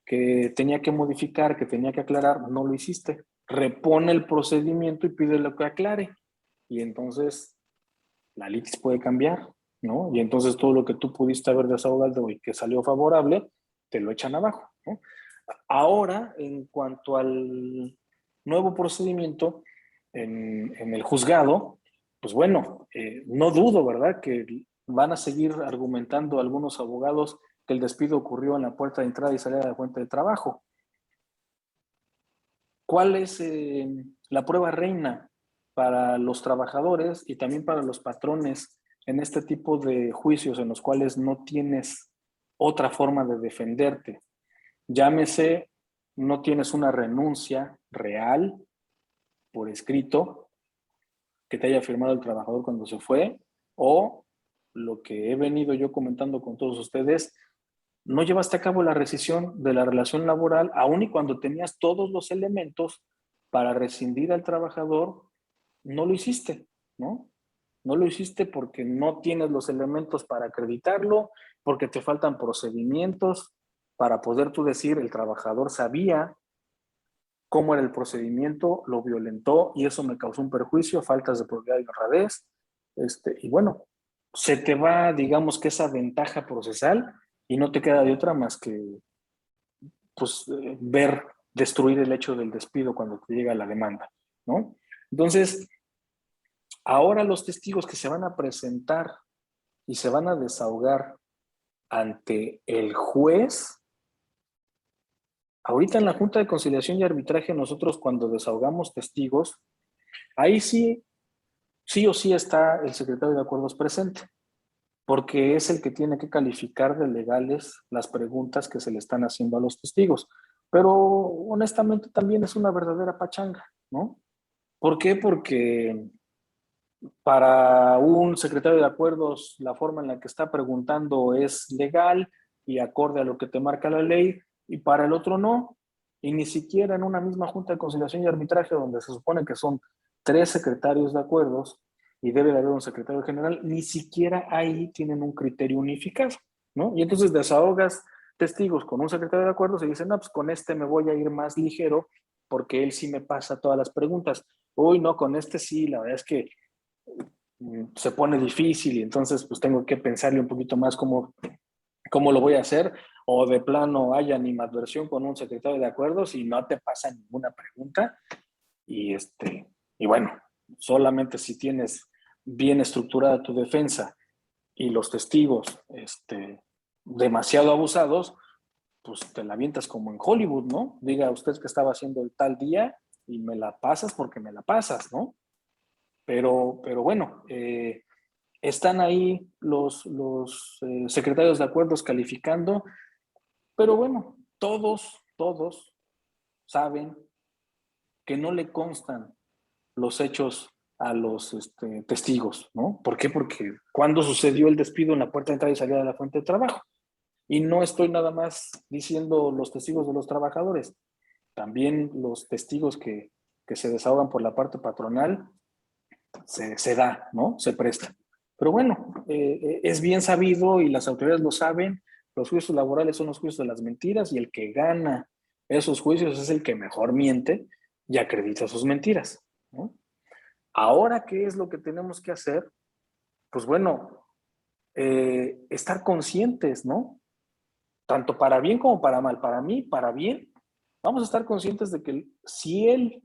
que tenía que modificar, que tenía que aclarar, no lo hiciste? Repone el procedimiento y pide lo que aclare. Y entonces la litis puede cambiar, ¿no? Y entonces todo lo que tú pudiste haber desahogado y que salió favorable, te lo echan abajo, ¿no? Ahora, en cuanto al nuevo procedimiento en el juzgado, pues bueno, no dudo, ¿verdad?, que van a seguir argumentando algunos abogados que el despido ocurrió en la puerta de entrada y salida de la fuente de trabajo. ¿Cuál es la prueba reina para los trabajadores y también para los patrones en este tipo de juicios en los cuales no tienes otra forma de defenderte? Llámese, no tienes una renuncia real por escrito que te haya firmado el trabajador cuando se fue, o lo que he venido yo comentando con todos ustedes, no llevaste a cabo la rescisión de la relación laboral, aun y cuando tenías todos los elementos para rescindir al trabajador, no lo hiciste, ¿no? No lo hiciste porque no tienes los elementos para acreditarlo, porque te faltan procedimientos para poder tú decir el trabajador sabía cómo era el procedimiento, lo violentó y eso me causó un perjuicio, faltas de probidad y honradez, y bueno, se te va, digamos que esa ventaja procesal y no te queda de otra más que pues, ver destruir el hecho del despido cuando te llega la demanda, ¿no? Entonces, ahora los testigos que se van a presentar y se van a desahogar ante el juez, ahorita en la Junta de Conciliación y Arbitraje, nosotros cuando desahogamos testigos, ahí sí, sí o sí está el secretario de acuerdos presente, porque es el que tiene que calificar de legales las preguntas que se le están haciendo a los testigos. Pero honestamente también es una verdadera pachanga, ¿no? ¿Por qué? Porque para un secretario de acuerdos la forma en la que está preguntando es legal y acorde a lo que te marca la ley, y para el otro no. Y ni siquiera en una misma Junta de Conciliación y Arbitraje, donde se supone que son 3 secretarios de acuerdos y debe de haber un secretario general, ni siquiera ahí tienen un criterio unificado, ¿no? Y entonces desahogas testigos con un secretario de acuerdos y dicen, no, pues con este me voy a ir más ligero porque él sí me pasa todas las preguntas. Uy, no, con este sí, la verdad es que se pone difícil y entonces pues tengo que pensarle un poquito más cómo lo voy a hacer, o de plano hay animadversión con un secretario de acuerdos y no te pasa ninguna pregunta y y bueno, solamente si tienes bien estructurada tu defensa y los testigos demasiado abusados, pues te la avientas como en Hollywood, ¿no? Diga usted que estaba haciendo el tal día y me la pasas porque me la pasas, ¿no? Pero bueno, están ahí los secretarios de acuerdos calificando, pero bueno, todos saben que no le constan los hechos a los testigos, ¿no? ¿Por qué? Porque cuando sucedió el despido en la puerta de entrada y salida de la fuente de trabajo. Y no estoy nada más diciendo los testigos de los trabajadores, también los testigos que se desahogan por la parte patronal, se da, ¿no? Se presta. Pero bueno, es bien sabido y las autoridades lo saben, los juicios laborales son los juicios de las mentiras y el que gana esos juicios es el que mejor miente y acredita sus mentiras, ¿no? Ahora, ¿qué es lo que tenemos que hacer? Pues bueno, estar conscientes, ¿no? Tanto para bien como para mal. Para mí, para bien, vamos a estar conscientes de que si el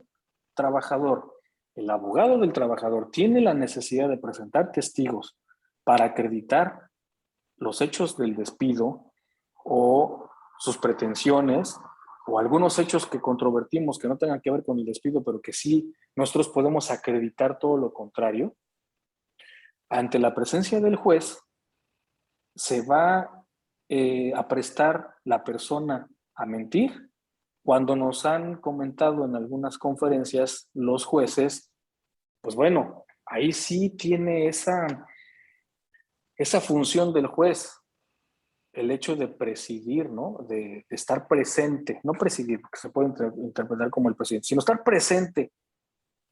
trabajador, el abogado del trabajador, tiene la necesidad de presentar testigos para acreditar los hechos del despido o sus pretensiones o algunos hechos que controvertimos que no tengan que ver con el despido, pero que sí nosotros podemos acreditar todo lo contrario, ante la presencia del juez se va a prestar la persona a mentir. Cuando nos han comentado en algunas conferencias los jueces, pues bueno, ahí sí tiene esa función del juez, el hecho de presidir, ¿no? De estar presente, no presidir, porque se puede interpretar como el presidente, sino estar presente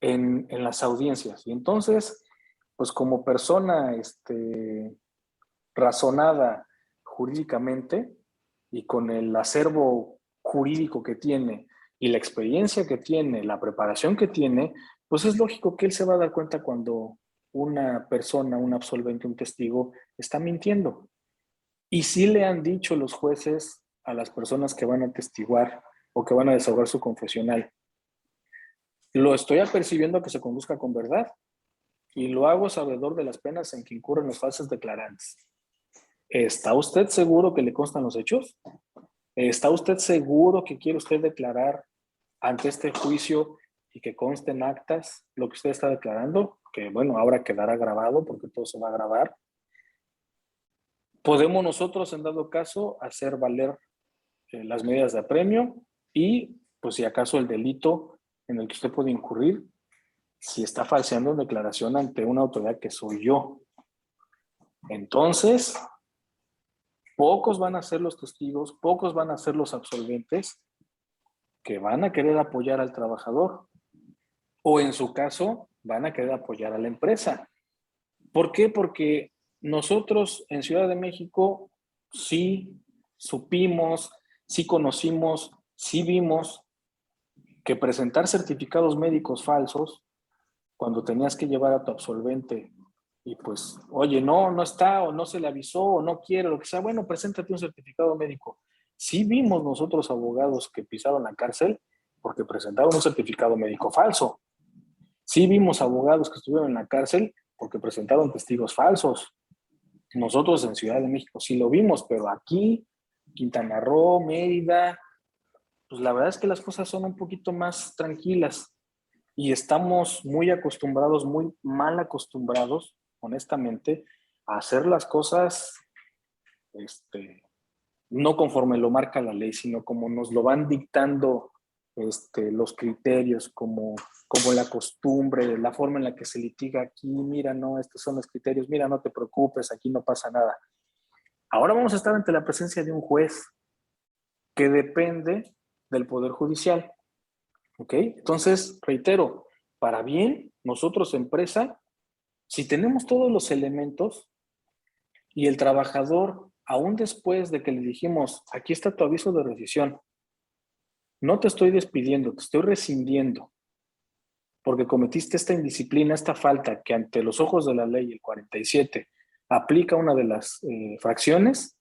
en las audiencias. Y entonces, pues como persona razonada jurídicamente y con el acervo jurídico que tiene y la experiencia que tiene, la preparación que tiene, pues es lógico que él se va a dar cuenta cuando una persona, un absolvente, un testigo, está mintiendo. Y sí le han dicho los jueces a las personas que van a testiguar o que van a desahogar su confesional, lo estoy apercibiendo que se conduzca con verdad y lo hago sabedor de las penas en que incurren los falsos declarantes. ¿Está usted seguro que le constan los hechos? ¿Está usted seguro que quiere usted declarar ante este juicio y que conste en actas lo que usted está declarando? Que bueno, ahora quedará grabado porque todo se va a grabar. Podemos nosotros, en dado caso, hacer valer las medidas de apremio y, pues si acaso el delito en el que usted puede incurrir, si está falseando en declaración ante una autoridad que soy yo. Entonces, pocos van a ser los testigos, pocos van a ser los absolventes que van a querer apoyar al trabajador o en su caso van a querer apoyar a la empresa. ¿Por qué? Porque nosotros en Ciudad de México sí supimos sí conocimos, sí vimos que presentar certificados médicos falsos cuando tenías que llevar a tu absolvente y pues, oye, no está, o no se le avisó, o no quiere, lo que sea, bueno, preséntate un certificado médico. Sí vimos nosotros abogados que pisaron la cárcel porque presentaron un certificado médico falso. Sí vimos abogados que estuvieron en la cárcel porque presentaron testigos falsos. Nosotros en Ciudad de México sí lo vimos, pero aquí, Quintana Roo, Mérida, pues la verdad es que las cosas son un poquito más tranquilas y estamos muy acostumbrados, muy mal acostumbrados, honestamente, a hacer las cosas no conforme lo marca la ley, sino como nos lo van dictando los criterios, como la costumbre, la forma en la que se litiga aquí, mira, no, estos son los criterios, mira, no te preocupes, aquí no pasa nada. Ahora vamos a estar ante la presencia de un juez que depende del Poder Judicial. ¿Ok? Entonces, reitero, para bien, nosotros empresa, si tenemos todos los elementos y el trabajador, aún después de que le dijimos, aquí está tu aviso de rescisión, no te estoy despidiendo, te estoy rescindiendo, porque cometiste esta indisciplina, esta falta que ante los ojos de la ley, el 47, aplica una de las fracciones,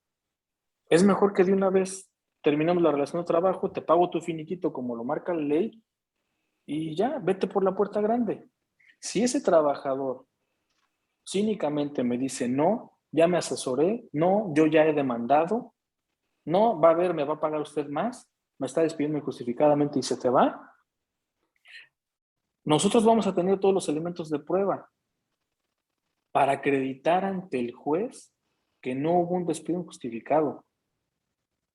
es mejor que de una vez terminemos la relación de trabajo, te pago tu finiquito como lo marca la ley y ya, vete por la puerta grande. Si ese trabajador cínicamente me dice, no, ya me asesoré, no, yo ya he demandado, no, va a ver, me va a pagar usted más, me está despidiendo injustificadamente y se te va, nosotros vamos a tener todos los elementos de prueba para acreditar ante el juez que no hubo un despido injustificado.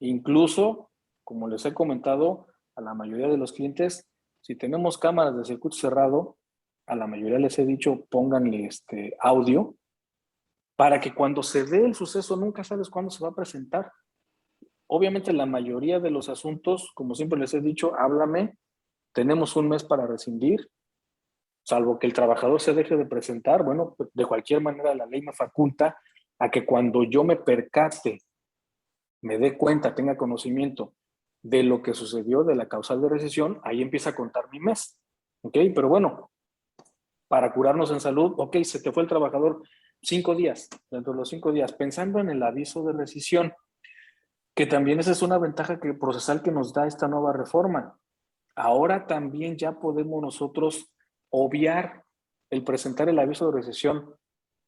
Incluso, como les he comentado a la mayoría de los clientes, si tenemos cámaras de circuito cerrado, a la mayoría les he dicho pónganle audio para que cuando se dé el suceso nunca sabes cuándo se va a presentar. Obviamente la mayoría de los asuntos, como siempre les he dicho, háblame, tenemos un mes para rescindir, salvo que el trabajador se deje de presentar, bueno, de cualquier manera la ley me faculta a que cuando yo me percate, me dé cuenta, tenga conocimiento de lo que sucedió, de la causal de rescisión, ahí empieza a contar mi mes. ¿Ok? Pero bueno, para curarnos en salud, ok, se te fue el trabajador 5 días, dentro de los 5 días, pensando en el aviso de rescisión, que también esa es una ventaja procesal que nos da esta nueva reforma. Ahora también ya podemos nosotros obviar el presentar el aviso de rescisión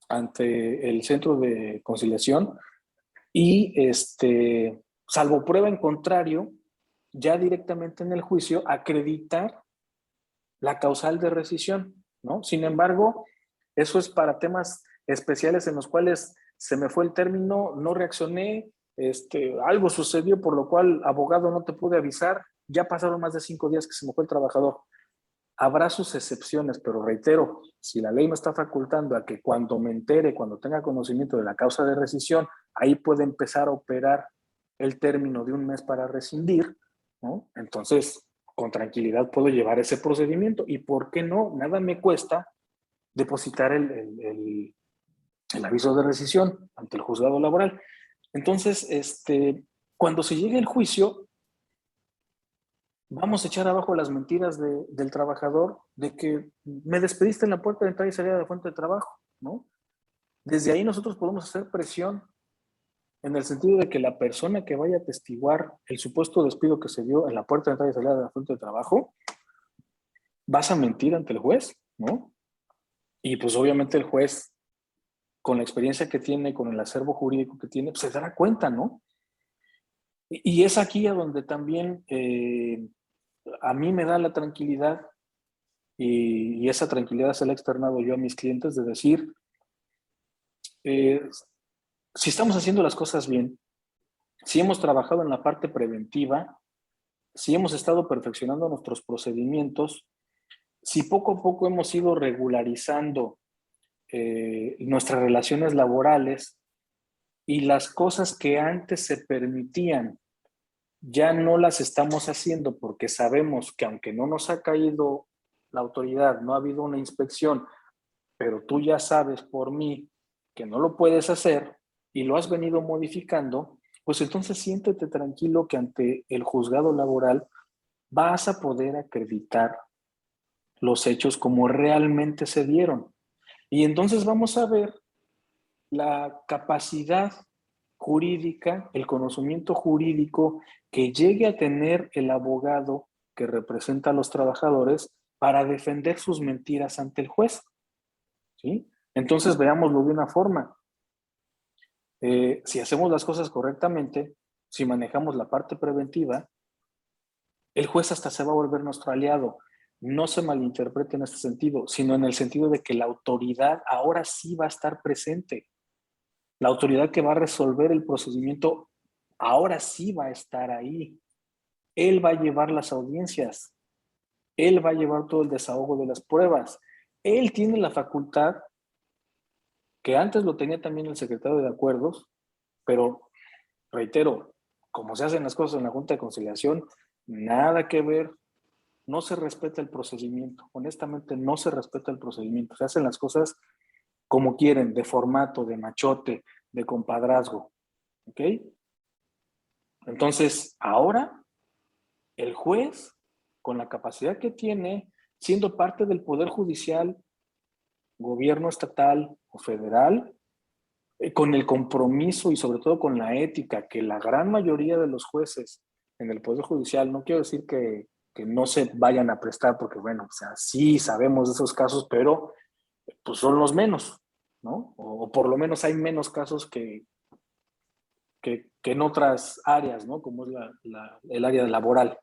ante el centro de conciliación y salvo prueba en contrario, ya directamente en el juicio acreditar la causal de rescisión, ¿no? Sin embargo, eso es para temas especiales en los cuales se me fue el término, no reaccioné, algo sucedió por lo cual, abogado, no te pude avisar, ya pasaron más de 5 días que se me fue el trabajador. Habrá sus excepciones, pero reitero, si la ley me está facultando a que cuando me entere, cuando tenga conocimiento de la causa de rescisión, ahí puede empezar a operar el término de un mes para rescindir, ¿no? Entonces, con tranquilidad puedo llevar ese procedimiento y ¿por qué no? Nada me cuesta depositar el aviso de rescisión ante el juzgado laboral. Entonces, cuando se llegue el juicio, vamos a echar abajo las mentiras del trabajador de que me despediste en la puerta de entrada y salida de la fuente de trabajo, ¿no? Desde ahí nosotros podemos hacer presión en el sentido de que la persona que vaya a atestiguar el supuesto despido que se dio en la puerta de entrada y salida de la fuente de trabajo, vas a mentir ante el juez, ¿no? Y pues obviamente el juez, con la experiencia que tiene, con el acervo jurídico que tiene, pues se dará cuenta, ¿no? Y es aquí a donde también a mí me da la tranquilidad y esa tranquilidad se la he externado yo a mis clientes de decir, eh, si estamos haciendo las cosas bien, si hemos trabajado en la parte preventiva, si hemos estado perfeccionando nuestros procedimientos, si poco a poco hemos ido regularizando nuestras relaciones laborales y las cosas que antes se permitían, ya no las estamos haciendo porque sabemos que aunque no nos ha caído la autoridad, no ha habido una inspección, pero tú ya sabes por mí que no lo puedes hacer y lo has venido modificando, pues entonces siéntete tranquilo que ante el juzgado laboral vas a poder acreditar los hechos como realmente se dieron. Y entonces vamos a ver la capacidad jurídica, el conocimiento jurídico que llegue a tener el abogado que representa a los trabajadores para defender sus mentiras ante el juez. ¿Sí? Entonces veámoslo de una forma. Si hacemos las cosas correctamente, si manejamos la parte preventiva, el juez hasta se va a volver nuestro aliado. No se malinterprete en este sentido, sino en el sentido de que la autoridad ahora sí va a estar presente. La autoridad que va a resolver el procedimiento ahora sí va a estar ahí. Él va a llevar las audiencias. Él va a llevar todo el desahogo de las pruebas. Él tiene la facultad, que antes lo tenía también el secretario de acuerdos, pero reitero, como se hacen las cosas en la Junta de Conciliación, nada que ver, no se respeta el procedimiento. Honestamente, no se respeta el procedimiento. Se hacen las cosas como quieren, de formato, de machote, de compadrazgo. ¿Ok? Entonces, ahora el juez, con la capacidad que tiene, siendo parte del Poder Judicial, gobierno estatal o federal, con el compromiso y sobre todo con la ética que la gran mayoría de los jueces en el Poder Judicial, no quiero decir que no se vayan a prestar, porque bueno, o sea, sí sabemos de esos casos, pero pues son los menos, ¿no? O por lo menos hay menos casos que en otras áreas, ¿no? Como es el área laboral,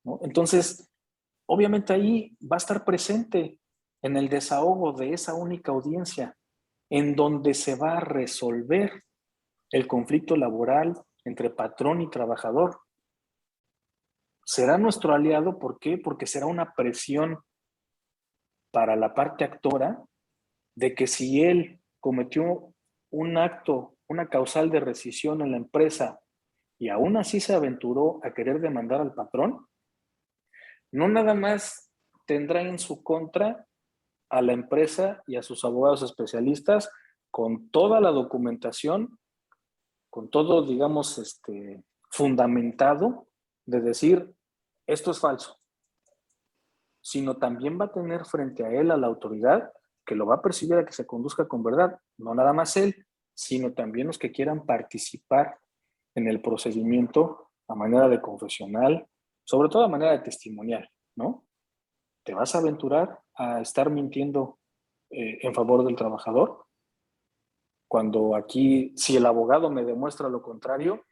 ¿no? Entonces, obviamente ahí va a estar presente en el desahogo de esa única audiencia, en donde se va a resolver el conflicto laboral entre patrón y trabajador. Será nuestro aliado, ¿por qué? Porque será una presión para la parte actora de que si él cometió un acto, una causal de rescisión en la empresa y aún así se aventuró a querer demandar al patrón, no nada más tendrá en su contra a la empresa y a sus abogados especialistas con toda la documentación, con todo, digamos, fundamentado de decir, esto es falso, sino también va a tener frente a él a la autoridad que lo va a percibir a que se conduzca con verdad, no nada más él, sino también los que quieran participar en el procedimiento a manera de confesional, sobre todo a manera de testimonial, ¿no? ¿Te vas a aventurar a estar mintiendo en favor del trabajador? Cuando aquí, si el abogado me demuestra lo contrario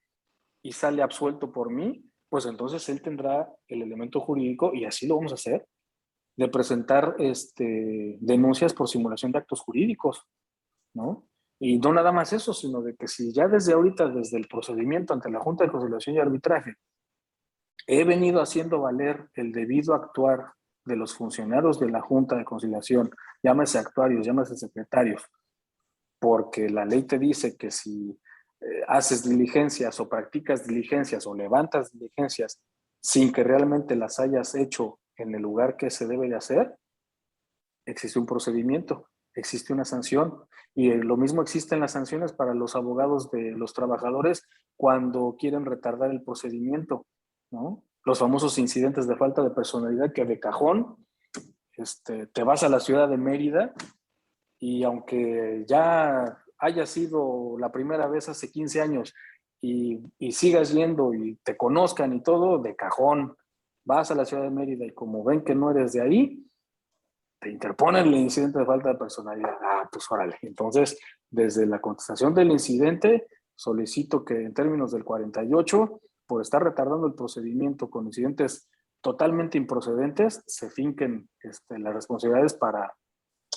y sale absuelto por mí, pues entonces él tendrá el elemento jurídico, y así lo vamos a hacer, de presentar denuncias por simulación de actos jurídicos, ¿no? Y no nada más eso, sino de que si ya desde ahorita, desde el procedimiento ante la Junta de Conciliación y Arbitraje, he venido haciendo valer el debido actuar de los funcionarios de la Junta de Conciliación, llámese actuarios, llámese secretarios, porque la ley te dice que si haces diligencias o practicas diligencias o levantas diligencias sin que realmente las hayas hecho en el lugar que se debe de hacer, existe un procedimiento, existe una sanción, y lo mismo existen las sanciones para los abogados de los trabajadores cuando quieren retardar el procedimiento, ¿no? Los famosos incidentes de falta de personalidad que de cajón te vas a la ciudad de Mérida y aunque ya haya sido la primera vez hace 15 años y sigas yendo y te conozcan y todo, de cajón, vas a la ciudad de Mérida y como ven que no eres de ahí, te interponen el incidente de falta de personalidad. Ah, pues órale. Entonces, desde la contestación del incidente, solicito que en términos del 48, por estar retardando el procedimiento con incidentes totalmente improcedentes, se finquen las responsabilidades para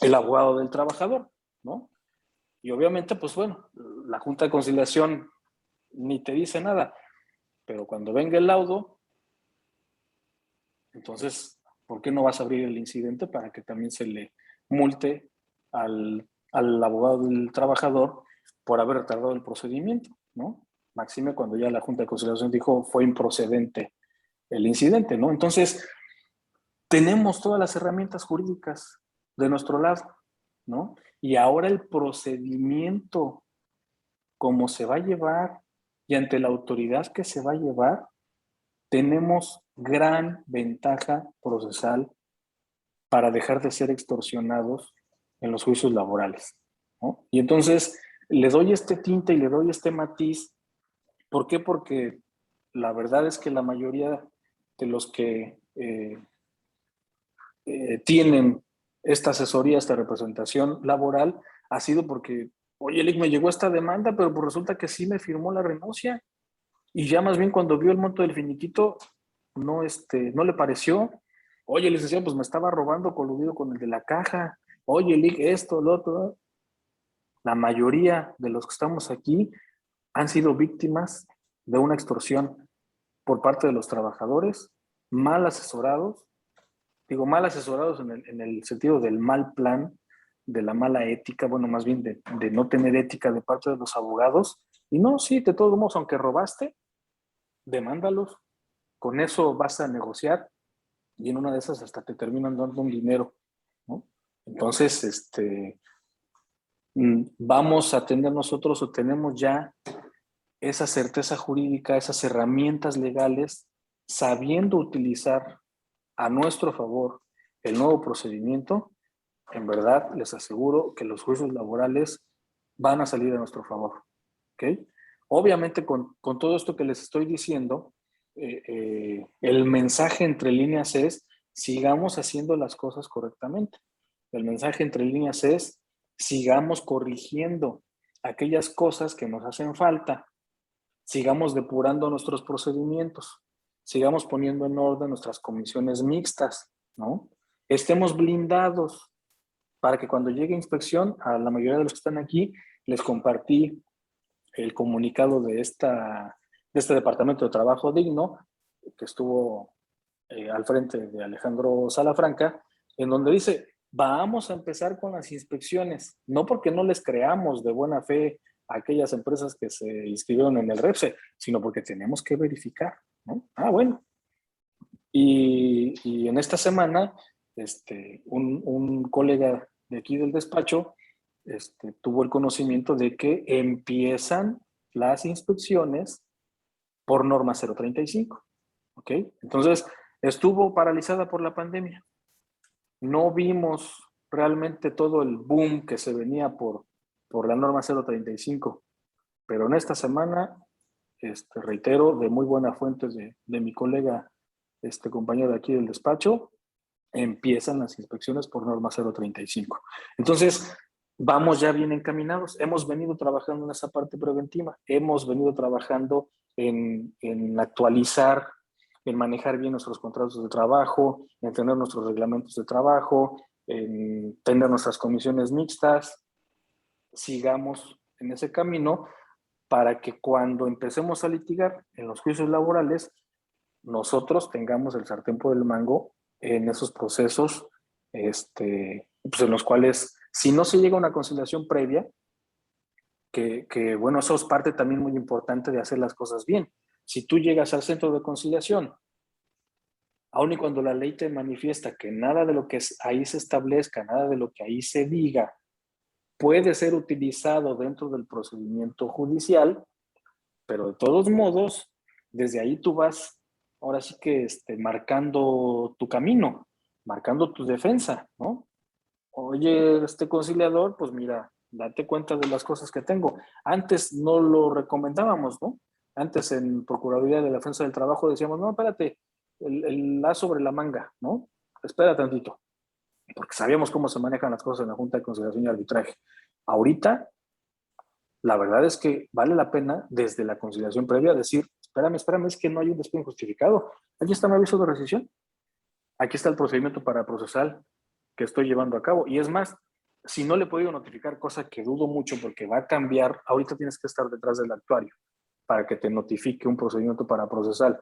el abogado del trabajador, ¿no? Y obviamente, pues bueno, la Junta de Conciliación ni te dice nada, pero cuando venga el laudo, entonces, ¿por qué no vas a abrir el incidente para que también se le multe al abogado del trabajador por haber retardado el procedimiento, ¿no? Máxime cuando ya la Junta de Conciliación dijo fue improcedente el incidente, ¿no? Entonces, tenemos todas las herramientas jurídicas de nuestro lado, ¿no? Y ahora el procedimiento, cómo se va a llevar, y ante la autoridad que se va a llevar, tenemos gran ventaja procesal para dejar de ser extorsionados en los juicios laborales, ¿no? Y entonces le doy este tinte y le doy este matiz. ¿Por qué? Porque la verdad es que la mayoría de los que tienen esta asesoría, esta representación laboral, ha sido porque, oye, Lick, me llegó esta demanda, pero pues resulta que sí me firmó la renuncia. Y ya más bien cuando vio el monto del finiquito, no le pareció. Oye, licenciado, pues me estaba robando coludido con el de la caja. Oye, Lick, esto, lo otro. La mayoría de los que estamos aquí han sido víctimas de una extorsión por parte de los trabajadores, mal asesorados. Digo, mal asesorados en el sentido del mal plan, de la mala ética, bueno, más bien de no tener ética de parte de los abogados. Y no, sí, de todos modos, aunque robaste, demándalos, con eso vas a negociar y en una de esas hasta te terminan dando un dinero, ¿no? Entonces, vamos a tener nosotros o tenemos ya esa certeza jurídica, esas herramientas legales, sabiendo utilizar a nuestro favor el nuevo procedimiento. En verdad, les aseguro que los juicios laborales van a salir a nuestro favor, ¿ok? Obviamente, con todo esto que les estoy diciendo, el mensaje entre líneas es, sigamos haciendo las cosas correctamente. El mensaje entre líneas es, sigamos corrigiendo aquellas cosas que nos hacen falta, sigamos depurando nuestros procedimientos, sigamos poniendo en orden nuestras comisiones mixtas, ¿no? Estemos blindados para que cuando llegue inspección, a la mayoría de los que están aquí, les compartí el comunicado de este Departamento de Trabajo Digno, que estuvo al frente de Alejandro Salafranca, en donde dice, vamos a empezar con las inspecciones, no porque no les creamos de buena fe a aquellas empresas que se inscribieron en el REPSE, sino porque tenemos que verificar, ¿no? Ah, bueno. Y en esta semana, un colega de aquí del despacho tuvo el conocimiento de que empiezan las inspecciones por norma 035, ¿ok? Entonces, estuvo paralizada por la pandemia. No vimos realmente todo el boom que se venía por la norma 035, pero en esta semana, reitero, de muy buena fuente de mi colega, compañero de aquí del despacho, empiezan las inspecciones por norma 035. Entonces, vamos ya bien encaminados. Hemos venido trabajando en esa parte preventiva, hemos venido trabajando en actualizar, en manejar bien nuestros contratos de trabajo, en tener nuestros reglamentos de trabajo, en tener nuestras comisiones mixtas. Sigamos en ese camino para que cuando empecemos a litigar en los juicios laborales, nosotros tengamos el sartén por el mango en esos procesos, pues en los cuales, si no se llega a una conciliación previa, bueno, eso es parte también muy importante de hacer las cosas bien. Si tú llegas al centro de conciliación, aun y cuando la ley te manifiesta que nada de lo que ahí se establezca, nada de lo que ahí se diga, puede ser utilizado dentro del procedimiento judicial, pero de todos modos, desde ahí tú vas, ahora sí que marcando tu camino, marcando tu defensa, ¿no? Oye, conciliador, pues mira, date cuenta de las cosas que tengo. Antes no lo recomendábamos, ¿no? Antes en Procuraduría de la Defensa del Trabajo decíamos, no, espérate, el as sobre la manga, ¿no? Espera tantito, porque sabíamos cómo se manejan las cosas en la Junta de Conciliación y Arbitraje. Ahorita la verdad es que vale la pena desde la conciliación previa decir, espérame, es que no hay un despido injustificado. Aquí está mi aviso de rescisión. Aquí está el procedimiento para procesal que estoy llevando a cabo. Y es más, si no le he podido notificar, cosa que dudo mucho porque va a cambiar, ahorita tienes que estar detrás del actuario para que te notifique un procedimiento para procesal.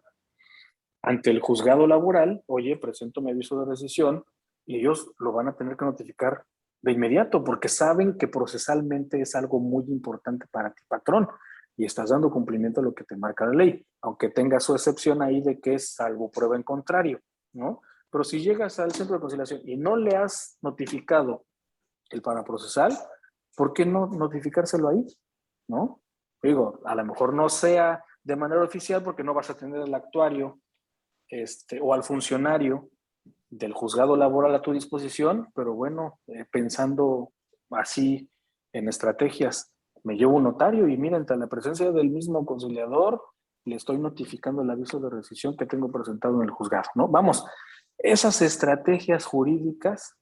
Ante el juzgado laboral, oye, presento mi aviso de rescisión y ellos lo van a tener que notificar de inmediato porque saben que procesalmente es algo muy importante para ti, patrón, y estás dando cumplimiento a lo que te marca la ley, aunque tenga su excepción ahí de que es salvo prueba en contrario, ¿no? Pero si llegas al centro de conciliación y no le has notificado el paraprocesal, ¿por qué no notificárselo ahí? ¿No? Digo, a lo mejor no sea de manera oficial porque no vas a tener al actuario o al funcionario del juzgado laboral a tu disposición, pero bueno, pensando así en estrategias, me llevo un notario y mira, ante la presencia del mismo conciliador, le estoy notificando el aviso de rescisión que tengo presentado en el juzgado, ¿no? Vamos, esas estrategias jurídicas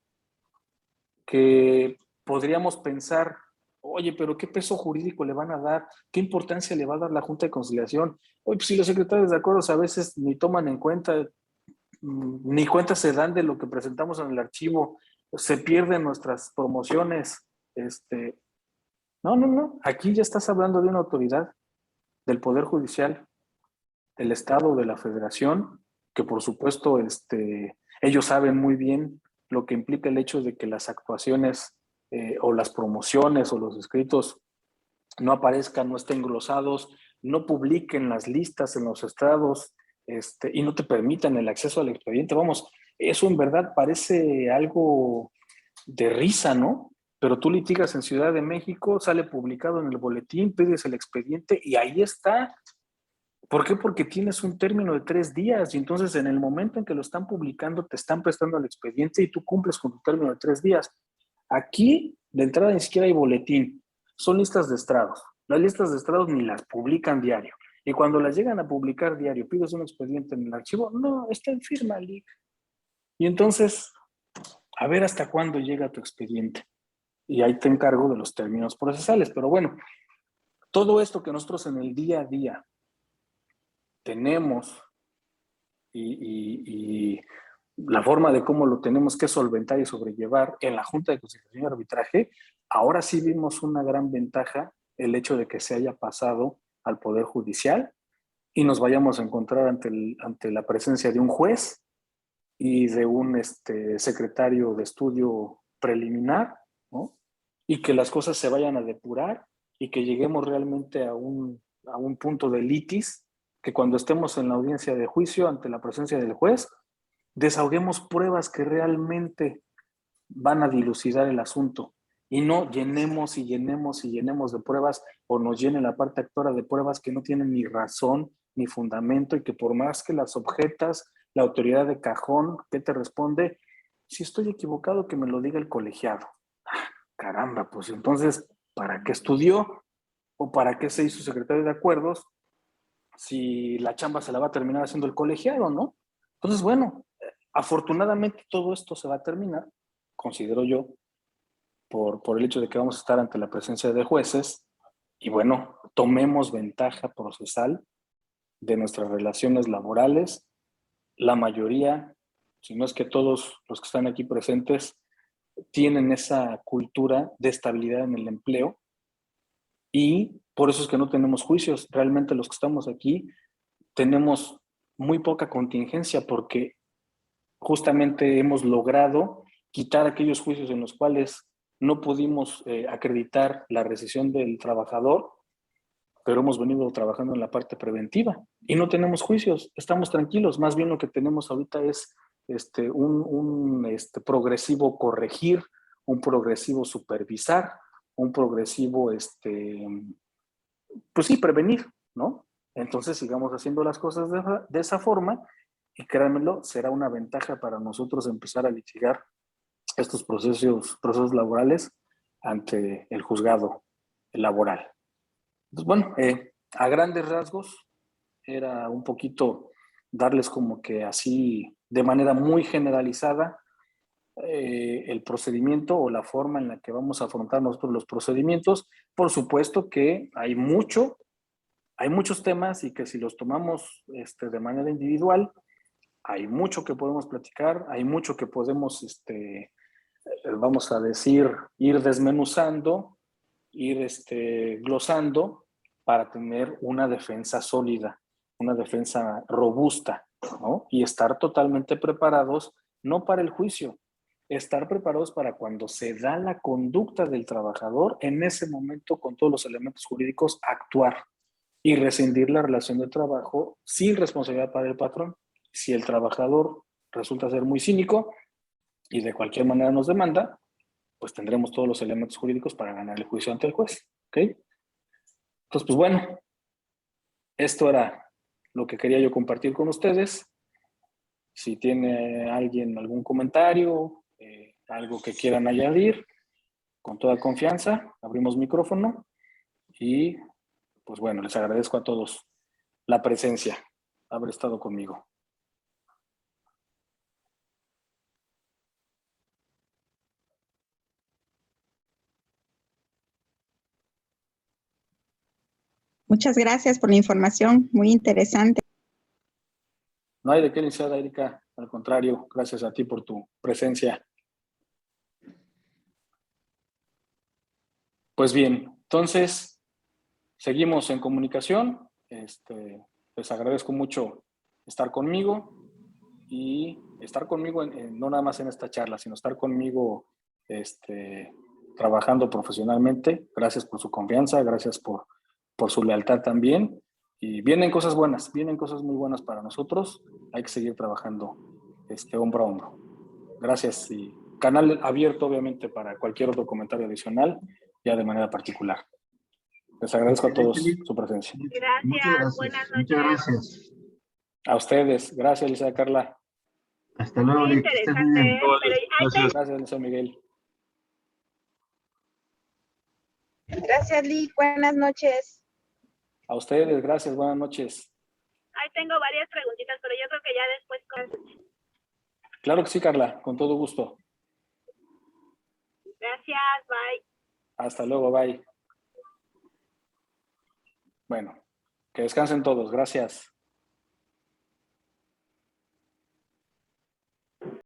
que podríamos pensar, oye, pero ¿qué peso jurídico le van a dar? ¿Qué importancia le va a dar la Junta de Conciliación? Oye, pues si los secretarios de acuerdos a veces ni toman en cuenta, ni cuenta se dan de lo que presentamos en el archivo, se pierden nuestras promociones. No. Aquí ya estás hablando de una autoridad del Poder Judicial, del Estado, de la Federación, que por supuesto ellos saben muy bien lo que implica el hecho de que las actuaciones o las promociones o los escritos no aparezcan, no estén glosados, no publiquen las listas en los estados y no te permitan el acceso al expediente. Vamos, eso en verdad parece algo de risa, ¿no? Pero tú litigas en Ciudad de México, sale publicado en el boletín, pides el expediente y ahí está. ¿Por qué? Porque tienes un término de 3 días y entonces en el momento en que lo están publicando te están prestando el expediente y tú cumples con tu término de 3 días. Aquí de entrada ni siquiera hay boletín, son listas de estrados. Las listas de estrados ni las publican diario. Y cuando las llegan a publicar diario, pides un expediente en el archivo, no, está en firma, Lic. Y entonces, a ver hasta cuándo llega tu expediente. Y ahí te encargo de los términos procesales. Pero bueno, todo esto que nosotros en el día a día tenemos y la forma de cómo lo tenemos que solventar y sobrellevar en la Junta de Conciliación y Arbitraje, ahora sí vimos una gran ventaja el hecho de que se haya pasado al Poder Judicial y nos vayamos a encontrar ante la presencia de un juez y de un secretario de estudio preliminar, ¿no? Y que las cosas se vayan a depurar y que lleguemos realmente a un punto de litis, que cuando estemos en la audiencia de juicio ante la presencia del juez, desahoguemos pruebas que realmente van a dilucidar el asunto y no llenemos y llenemos y llenemos de pruebas o nos llene la parte actora de pruebas que no tienen ni razón ni fundamento y que por más que las objetas, la autoridad de cajón, ¿qué te responde? Si estoy equivocado, que me lo diga el colegiado. Caramba, pues entonces, ¿para qué estudió? ¿O para qué se hizo secretario de acuerdos si la chamba se la va a terminar haciendo el colegiado, ¿no? Entonces, bueno, afortunadamente todo esto se va a terminar, considero yo, por el hecho de que vamos a estar ante la presencia de jueces y bueno, tomemos ventaja procesal de nuestras relaciones laborales. La mayoría, si no es que todos los que están aquí presentes, tienen esa cultura de estabilidad en el empleo y por eso es que no tenemos juicios. Realmente los que estamos aquí tenemos muy poca contingencia porque justamente hemos logrado quitar aquellos juicios en los cuales no pudimos acreditar la rescisión del trabajador, pero hemos venido trabajando en la parte preventiva y no tenemos juicios, estamos tranquilos, más bien lo que tenemos ahorita es un progresivo corregir, un progresivo supervisar, un progresivo, pues sí, prevenir, ¿no? Entonces sigamos haciendo las cosas de esa forma y créanmelo, será una ventaja para nosotros empezar a litigar estos procesos laborales ante el juzgado laboral. Pues bueno, a grandes rasgos era un poquito darles como que así de manera muy generalizada el procedimiento o la forma en la que vamos a afrontar nosotros los procedimientos. Por supuesto que hay muchos temas y que si los tomamos de manera individual, hay mucho que podemos platicar, hay mucho que podemos, vamos a decir, ir desmenuzando, ir glosando para tener una defensa sólida, una defensa robusta, ¿no? Y estar totalmente preparados, no para el juicio, estar preparados para cuando se da la conducta del trabajador, en ese momento, con todos los elementos jurídicos, actuar y rescindir la relación de trabajo sin responsabilidad para el patrón. Si el trabajador resulta ser muy cínico y de cualquier manera nos demanda, pues tendremos todos los elementos jurídicos para ganar el juicio ante el juez. ¿Ok? Entonces, pues bueno, esto era lo que quería yo compartir con ustedes. Si tiene alguien algún comentario, algo que quieran añadir, con toda confianza, abrimos micrófono y pues bueno, les agradezco a todos la presencia, haber estado conmigo. Muchas gracias por la información, muy interesante. No hay de qué, licenciada Erika, al contrario, gracias a ti por tu presencia. Pues bien, entonces, seguimos en comunicación. Les agradezco mucho estar conmigo y estar conmigo no nada más en esta charla, sino estar conmigo trabajando profesionalmente. Gracias por su confianza, gracias por su lealtad también. Y vienen cosas buenas, vienen cosas muy buenas para nosotros. Hay que seguir trabajando hombro a hombro. Gracias y canal abierto obviamente para cualquier otro comentario adicional, ya de manera particular. Les agradezco a todos su presencia. Gracias, buenas noches. Muchas gracias. A ustedes. Gracias, Licenciada Carla. Hasta luego, Muy Lick, que estés muy interesante, bien. pero Gracias. Gracias, Licenciado Miguel. Gracias, Lick. Buenas noches. A ustedes, gracias. Buenas noches. ahí tengo varias preguntitas, pero yo creo que ya después Claro que sí, Carla. Con todo gusto. Gracias, bye. Hasta luego. Bye. Bueno, que descansen todos. Gracias.